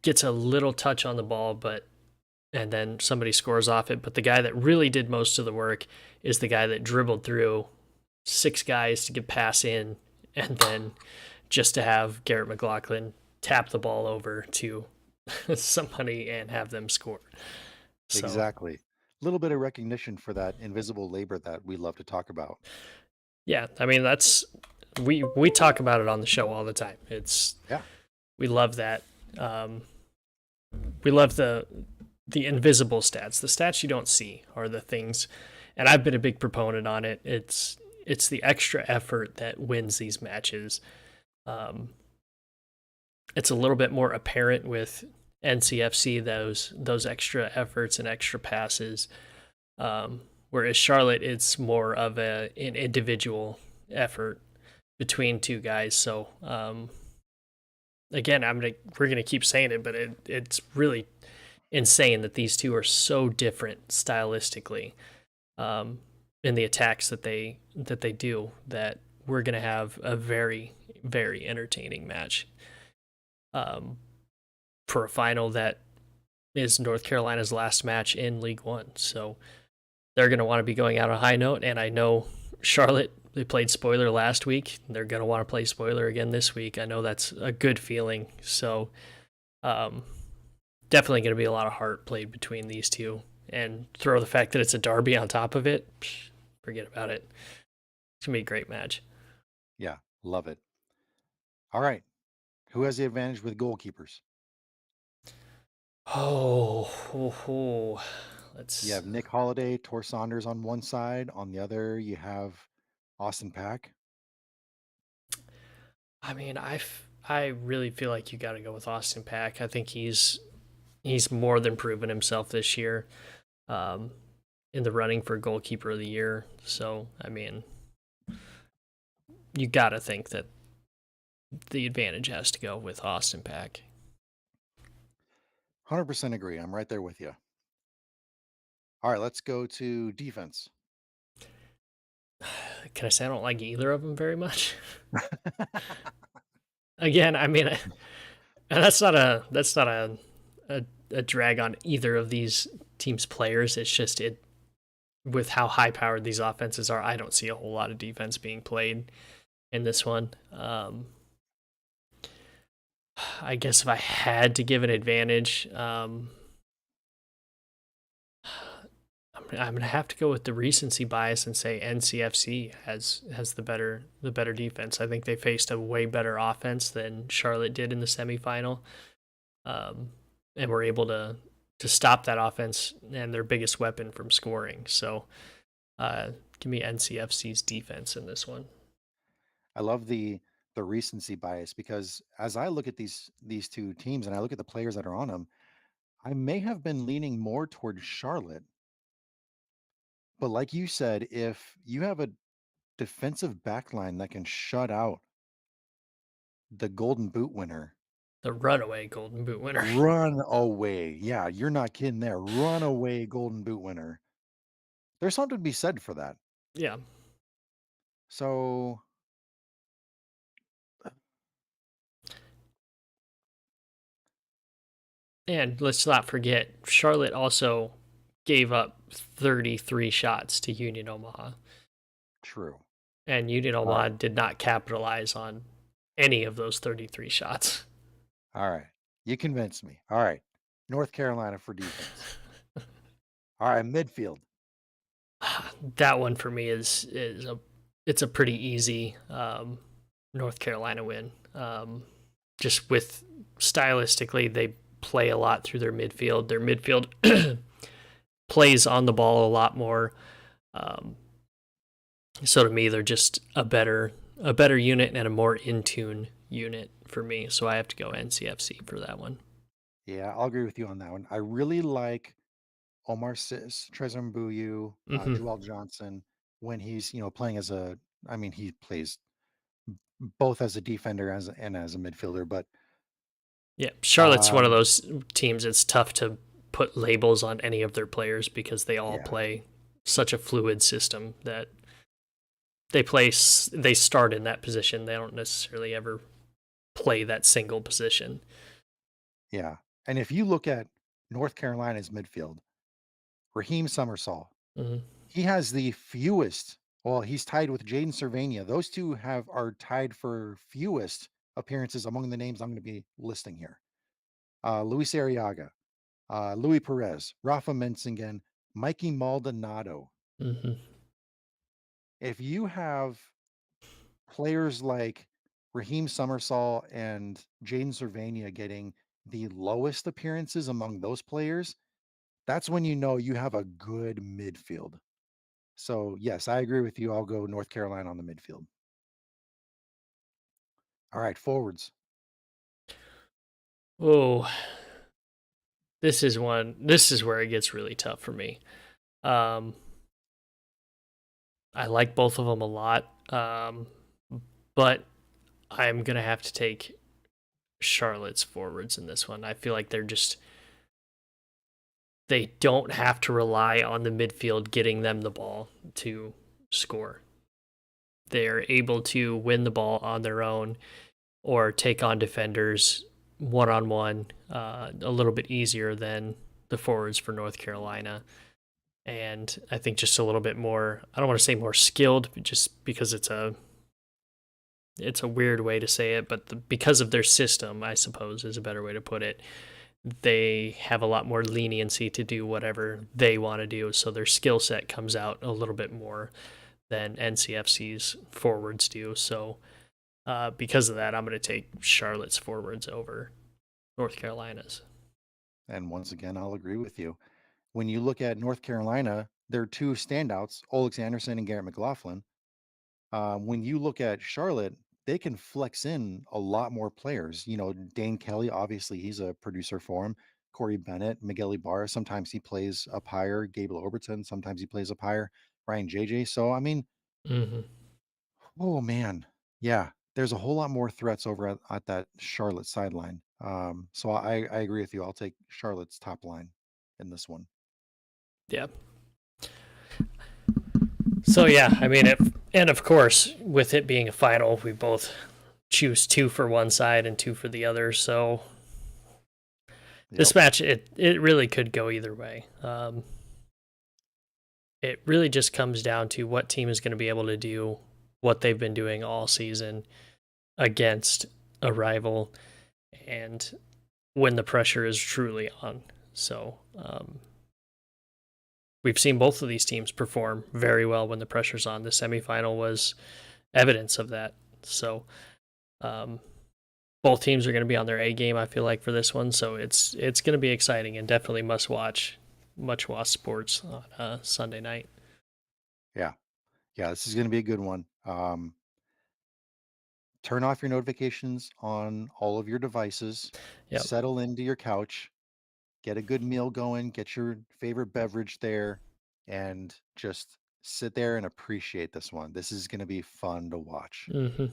gets a little touch on the ball, and then somebody scores off it. But the guy that really did most of the work is the guy that dribbled through 6 guys to get pass in, and then just to have Garrett McLaughlin tap the ball over to somebody and have them score. So Exactly. A little bit of recognition for that invisible labor that we love to talk about. yeah, I mean that's we talk about it on the show all the time. Yeah. We love that. We love the invisible stats. The stats you don't see are the things, and I've been a big proponent on it. It's the extra effort that wins these matches. Um, it's a little bit more apparent with NCFC those extra efforts and extra passes. Whereas Charlotte, it's more of an individual effort between two guys. So again, we're gonna keep saying it, but it's really insane that these two are so different stylistically in the attacks that they do that we're gonna have a very very entertaining match um, for a final that is North Carolina's last match in League One. So they're going to want to be going out on a high note. And I know Charlotte, they played spoiler last week. They're going to want to play spoiler again this week. I know that's a good feeling. So um, definitely going to be a lot of heart played between these two. And throw the fact that it's a derby on top of it, forget about it. It's going to be a great match. Yeah, love it. All right. Who has the advantage with goalkeepers? Oh, You let's. have Nick Holiday, Tor Saunders on one side. On the other, you have Austin Pack. I mean, I really feel like you got to go with Austin Pack. I think he's more than proven himself this year, um, in the running for goalkeeper of the year. So I mean, you got to think that the advantage has to go with Austin Pack. 100% agree. I'm right there with you. All right, let's go to defense. Can I say I don't like either of them very much? Again, I mean, and that's not a drag on either of these teams' players. It's just it with how high powered these offenses are. I don't see a whole lot of defense being played in this one. I guess if I had to give an advantage, I'm gonna have to go with the recency bias and say NCFC has the better defense. I think they faced a way better offense than Charlotte did in the semifinal, um, and were able to stop that offense and their biggest weapon from scoring. So, give me NCFC's defense in this one. I love the recency bias because as I look at these two teams and I look at the players that are on them, I may have been leaning more towards Charlotte. But like you said, if you have a defensive backline that can shut out the Golden Boot winner, The runaway Golden Boot winner. run away. Yeah, you're not kidding there. Runaway Golden Boot winner. There's something to be said for that. Yeah. So, And let's not forget, Charlotte also gave up 33 shots to Union Omaha. true. And Union All right. Omaha did not capitalize on any of those 33 shots. All right. You convinced me. All right. North Carolina for defense. All right, midfield. That one for me it's a pretty easy North Carolina win. Just with stylistically, they play a lot through their midfield. Their midfield plays on the ball a lot more. Um, so to me, they're just a better unit and a more in tune unit for me. So I have to go NCFC for that one. Yeah, I'll agree with you on that one. I really like Omar Sis, Trezor Mbuyu, Hmm. Joel Johnson when he's, playing as I mean, he plays both as a defender and as a midfielder, but Yeah, Charlotte's one of um, those teams. It's tough to put labels on any of their players because they all yeah, play such a fluid system that they start in that position. They don't necessarily ever play that single position. yeah. And if you look at North Carolina's midfield, Raheem Summersall, Hmm. he has the fewest. Well, he's tied with Jaden Cervania. Those two are tied for fewest appearances among the names I'm going to be listing here. Luis Arriaga, Louis Perez, Rafa Mensingen, Mikey Maldonado. Hmm. If you have players like Raheem Summersall and Jaden Cervania getting the lowest appearances among those players, that's when you know you have a good midfield. So, yes, I agree with you. I'll go North Carolina on the midfield. All right, forwards. Oh, This is where it gets really tough for me. Um, I like both of them a lot, but I'm gonna have to take Charlotte's forwards in this one. I feel like they don't have to rely on the midfield getting them the ball to score. they're able to win the ball on their own or take on defenders one on one a little bit easier than the forwards for North Carolina. And I think just a little bit more, I don't want to say more skilled, but just because it's a weird way to say it, but because of their system, I suppose is a better way to put it. They have a lot more leniency to do whatever they want to do, so their skill set comes out a little bit more than NCFC's forwards do. So because of that, I'm going to take Charlotte's forwards over North Carolina's. And once again, I'll agree with you. When you look at North Carolina, their two standouts, Olex Anderson and Garrett McLaughlin. When you look at Charlotte, they can flex in a lot more players. You know, Dane Kelly, obviously, he's a producer for him. Corey Bennett, Miguel Ibarra, sometimes he plays up higher. Gable Overton, sometimes he plays up higher. Ryan JJ. So, I mean, Mm-hmm. oh man, yeah, there's a whole lot more threats over at that Charlotte sideline. So I agree with you. I'll take Charlotte's top line in this one. Yeah. So yeah, I mean, and of course, with it being a final, we both choose two for one side and two for the other. So this Yep. match, it really could go either way. It really just comes down to what team is going to be able to do what they've been doing all season against a rival, and when the pressure is truly on. So we've seen both of these teams perform very well when the pressure's on. The semifinal was evidence of that. So um, both teams are going to be on their A game, I feel like, for this one. So it's going to be exciting and definitely must watch sports on Sunday night. Yeah. Yeah. This is going to be a good one. Turn off your notifications on all of your devices, Yep. settle into your couch, get a good meal going, get your favorite beverage there, and just sit there and appreciate this one. This is going to be fun to watch. hmm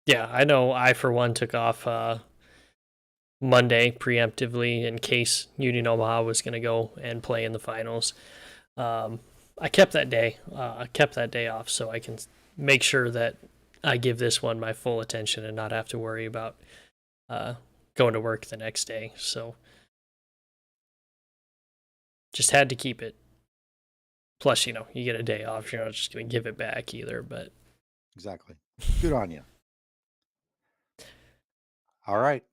Yeah, I know. I for one took off Monday preemptively in case Union Omaha was going to go and play in the finals. Um, I kept that day. I kept that day off so I can make sure that I give this one my full attention and not have to worry about uh, going to work the next day. So just had to keep it. Plus, you get a day off. You're not just going to give it back either. But Exactly. Good on you. All right.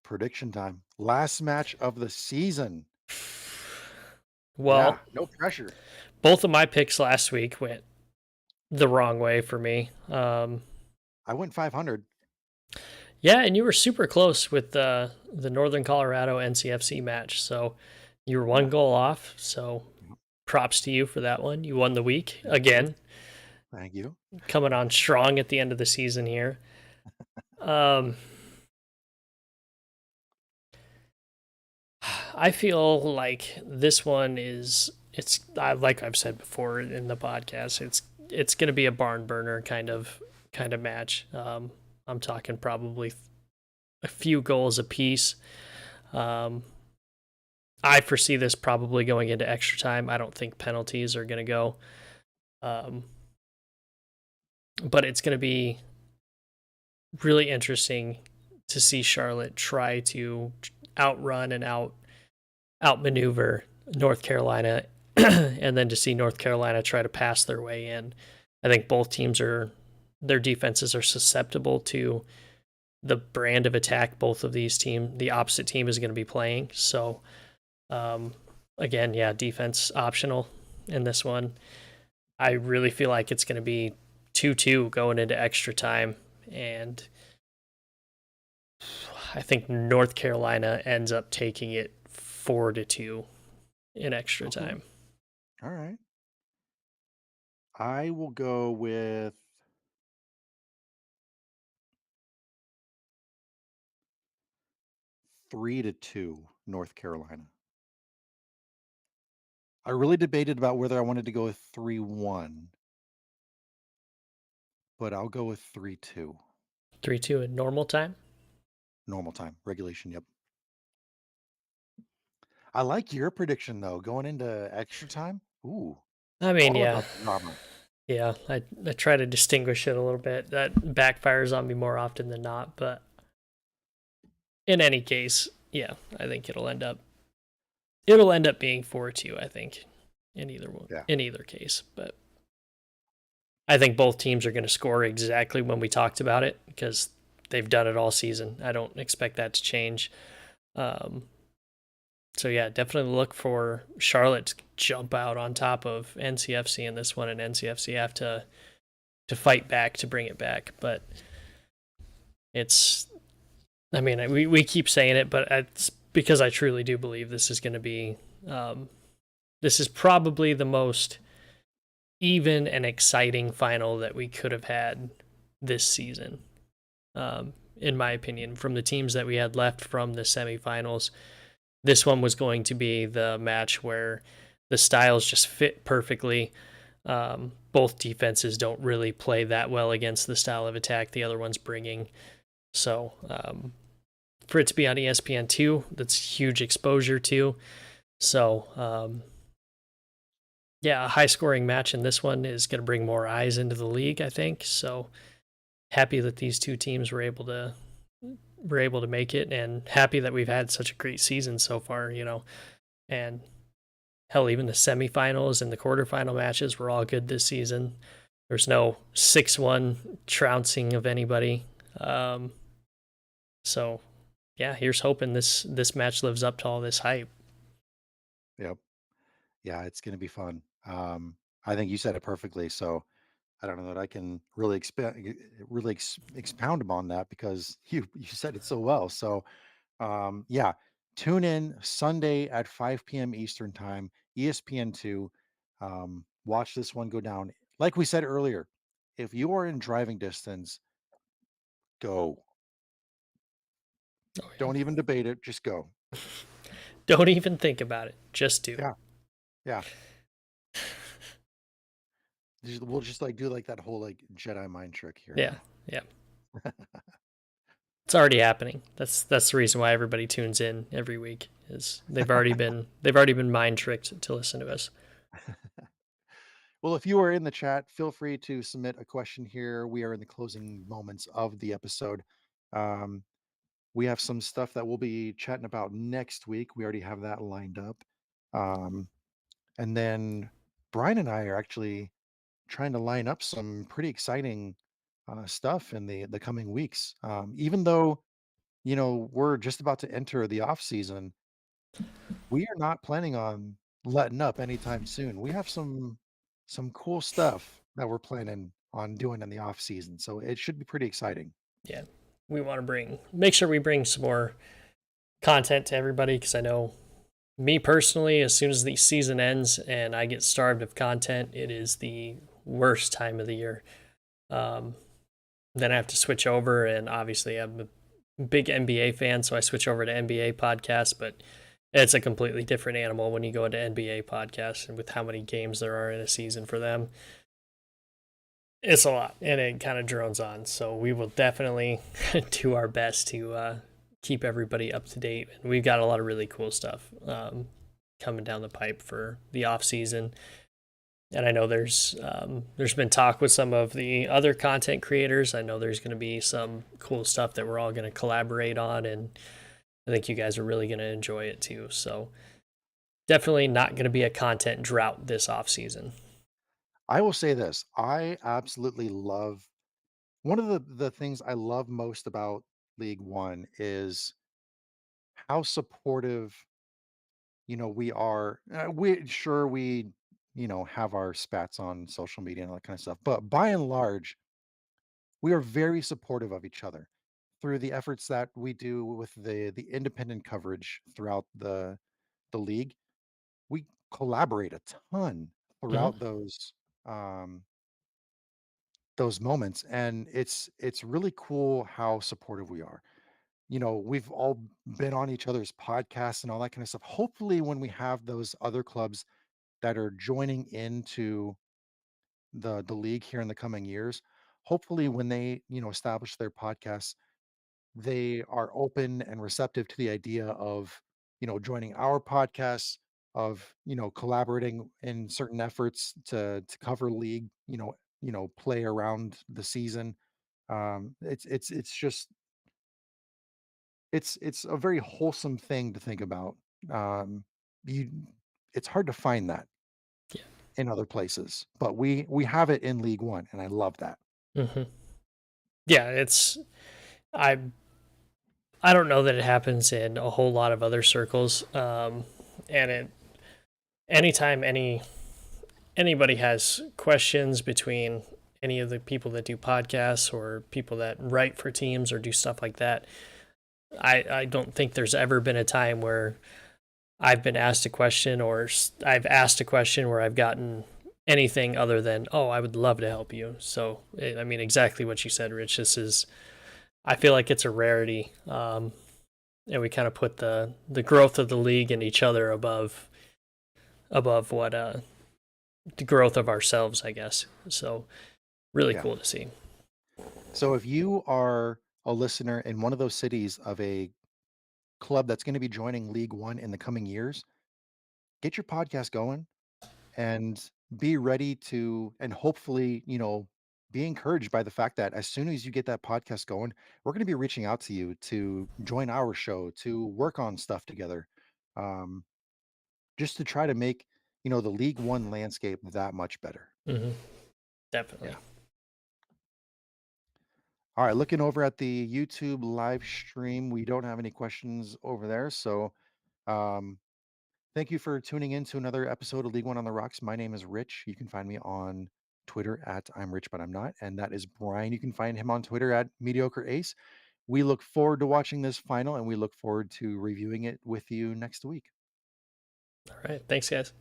Prediction time. Last match of the season. well, Yeah. No pressure. both of my picks last week went the wrong way for me. I went 500. Yeah, and you were super close with the Northern Colorado NCFC match. So you were one Yeah. goal off. So Yep. props to you for that one. You won the week Thank you. again, Thank you. coming on strong at the end of the season here. Um, I feel like this one is like I've said before in the podcast. It's going to be a barn burner kind of match. I'm talking probably a few goals apiece. Um, I foresee this probably going into extra time. I don't think penalties are going to go. Um, but it's going to be really interesting to see Charlotte try to outrun and outmaneuver North Carolina, and then to see North Carolina try to pass their way in. I think both teams their defenses are susceptible to the brand of attack both of these the opposite team is going to be playing. So um, again, yeah, defense optional in this one. I really feel like it's going to be 2-2 going into extra time, and I think North Carolina ends up taking it 4-2 in extra Okay. time. All right. I will go with 3-2 North Carolina. I really debated about whether I wanted to go with 3-1, but I'll go with 3-2. 3-2 in normal time. Normal time, regulation. Yep. I like your prediction though, going into extra time. Ooh, I mean, all yeah, about the drama. Yeah, I try to distinguish it a little bit. That backfires on me more often than not, but in any case, yeah, I think it'll end up being 4-2, I think, in either one, Yeah. in either case. But I think both teams are going to score exactly when we talked about it because they've done it all season. I don't expect that to change. Um, so yeah, definitely look for Charlotte to jump out on top of NCFC in this one, and NCFC have to fight back to bring it back. But it's, I mean, we keep saying it, but it's because I truly do believe this is going to be, um, this is probably the most even and exciting final that we could have had this season, in my opinion. From the teams that we had left from the semifinals, this one was going to be the match where the styles just fit perfectly. Both defenses don't really play that well against the style of attack the other one's bringing. So for it to be on ESPN2, that's huge exposure too. So yeah, a high scoring match in this one is going to bring more eyes into the league, I think. So happy that these two teams were able to make it, and happy that we've had such a great season so far, and hell, even the semifinals and the quarterfinal matches were all good this season. There's no 6-1 trouncing of anybody. Um, so yeah, here's hoping this match lives up to all this hype. Yep. Yeah, it's gonna be fun. I think you said it perfectly. So I don't know that I can really expound upon that because you said it so well. So yeah, tune in Sunday at 5 p.m. Eastern time, ESPN2. Watch this one go down. Like we said earlier, if you are in driving distance, go. Oh Don't even debate it. Just go. yeah. Don't even think about it. Just do. Yeah, yeah. We'll just like do like that whole like Jedi mind trick here, you Yeah. know. Yeah. It's already happening. That's the reason why everybody tunes in every week is they've already been mind tricked to listen to us. Well, if you are in the chat, feel free to submit a question here. We are in the closing moments of the episode. Um, we have some stuff that we'll be chatting about next week. We already have that lined up. Um, and then Brian and I are actually trying to line up some pretty exciting stuff in the coming weeks. Even though we're just about to enter the off season, we are not planning on letting up anytime soon. We have some cool stuff that we're planning on doing in the off season, so it should be pretty exciting. Yeah. We want to make sure we bring some more content to everybody because I know me personally, as soon as the season ends and I get starved of content, it is the worst time of the year. Um, then I have to switch over, and obviously I'm a big NBA fan, so I switch over to NBA podcasts, but it's a completely different animal when you go into NBA podcasts and with how many games there are in a season for them. It's a lot, and it kind of drones on. So we will definitely do our best to keep everybody up to date. And we've got a lot of really cool stuff coming down the pipe for the off season. And I know there's been talk with some of the other content creators. I know there's going to be some cool stuff that we're all going to collaborate on, and I think you guys are really going to enjoy it too. So definitely not going to be a content drought this off season. I will say this, I absolutely love one of the things I love most about League One is how supportive, we are. We have our spats on social media and all that kind of stuff, but by and large, we are very supportive of each other through the efforts that we do with the independent coverage throughout the league. We collaborate a ton Hmm. throughout those moments, and it's really cool how supportive we are. We've all been on each other's podcasts and all that kind of stuff. Hopefully, when we have those other clubs that are joining into the league here in the coming years, hopefully when they establish their podcasts, they are open and receptive to the idea of joining our podcasts, of collaborating in certain efforts to cover league play around the season. It's just it's a very wholesome thing to think about. Um, you it's hard to find that Yeah. in other places, but we have it in League One, and I love that. Hmm. Yeah, it's I I don't know that it happens in a whole lot of other circles. And anytime anybody has questions between any of the people that do podcasts or people that write for teams or do stuff like that, I don't think there's ever been a time where I've been asked a question or I've asked a question where I've gotten anything other than, oh, I would love to help you. So, I mean, exactly what you said, Rich. This is, I feel like it's a rarity. And we kind of put the growth of the league and each other above what the growth of ourselves, I guess. So, really Yeah. cool to see. So if you are a listener in one of those cities of a club that's going to be joining League One in the coming years, get your podcast going and be ready to, and hopefully, be encouraged by the fact that as soon as you get that podcast going, we're going to be reaching out to you to join our show, to work on stuff together, um, just to try to make, the League One landscape that much better. Hmm. Definitely. Yeah. All right. Looking over at the YouTube live stream, we don't have any questions over there. So, um, thank you for tuning in to another episode of League One on the Rocks. My name is Rich. You can find me on Twitter at I'm Rich, but I'm not. And that is Brian. You can find him on Twitter at Mediocre Ace. We look forward to watching this final and we look forward to reviewing it with you next week. All right. Thanks, guys.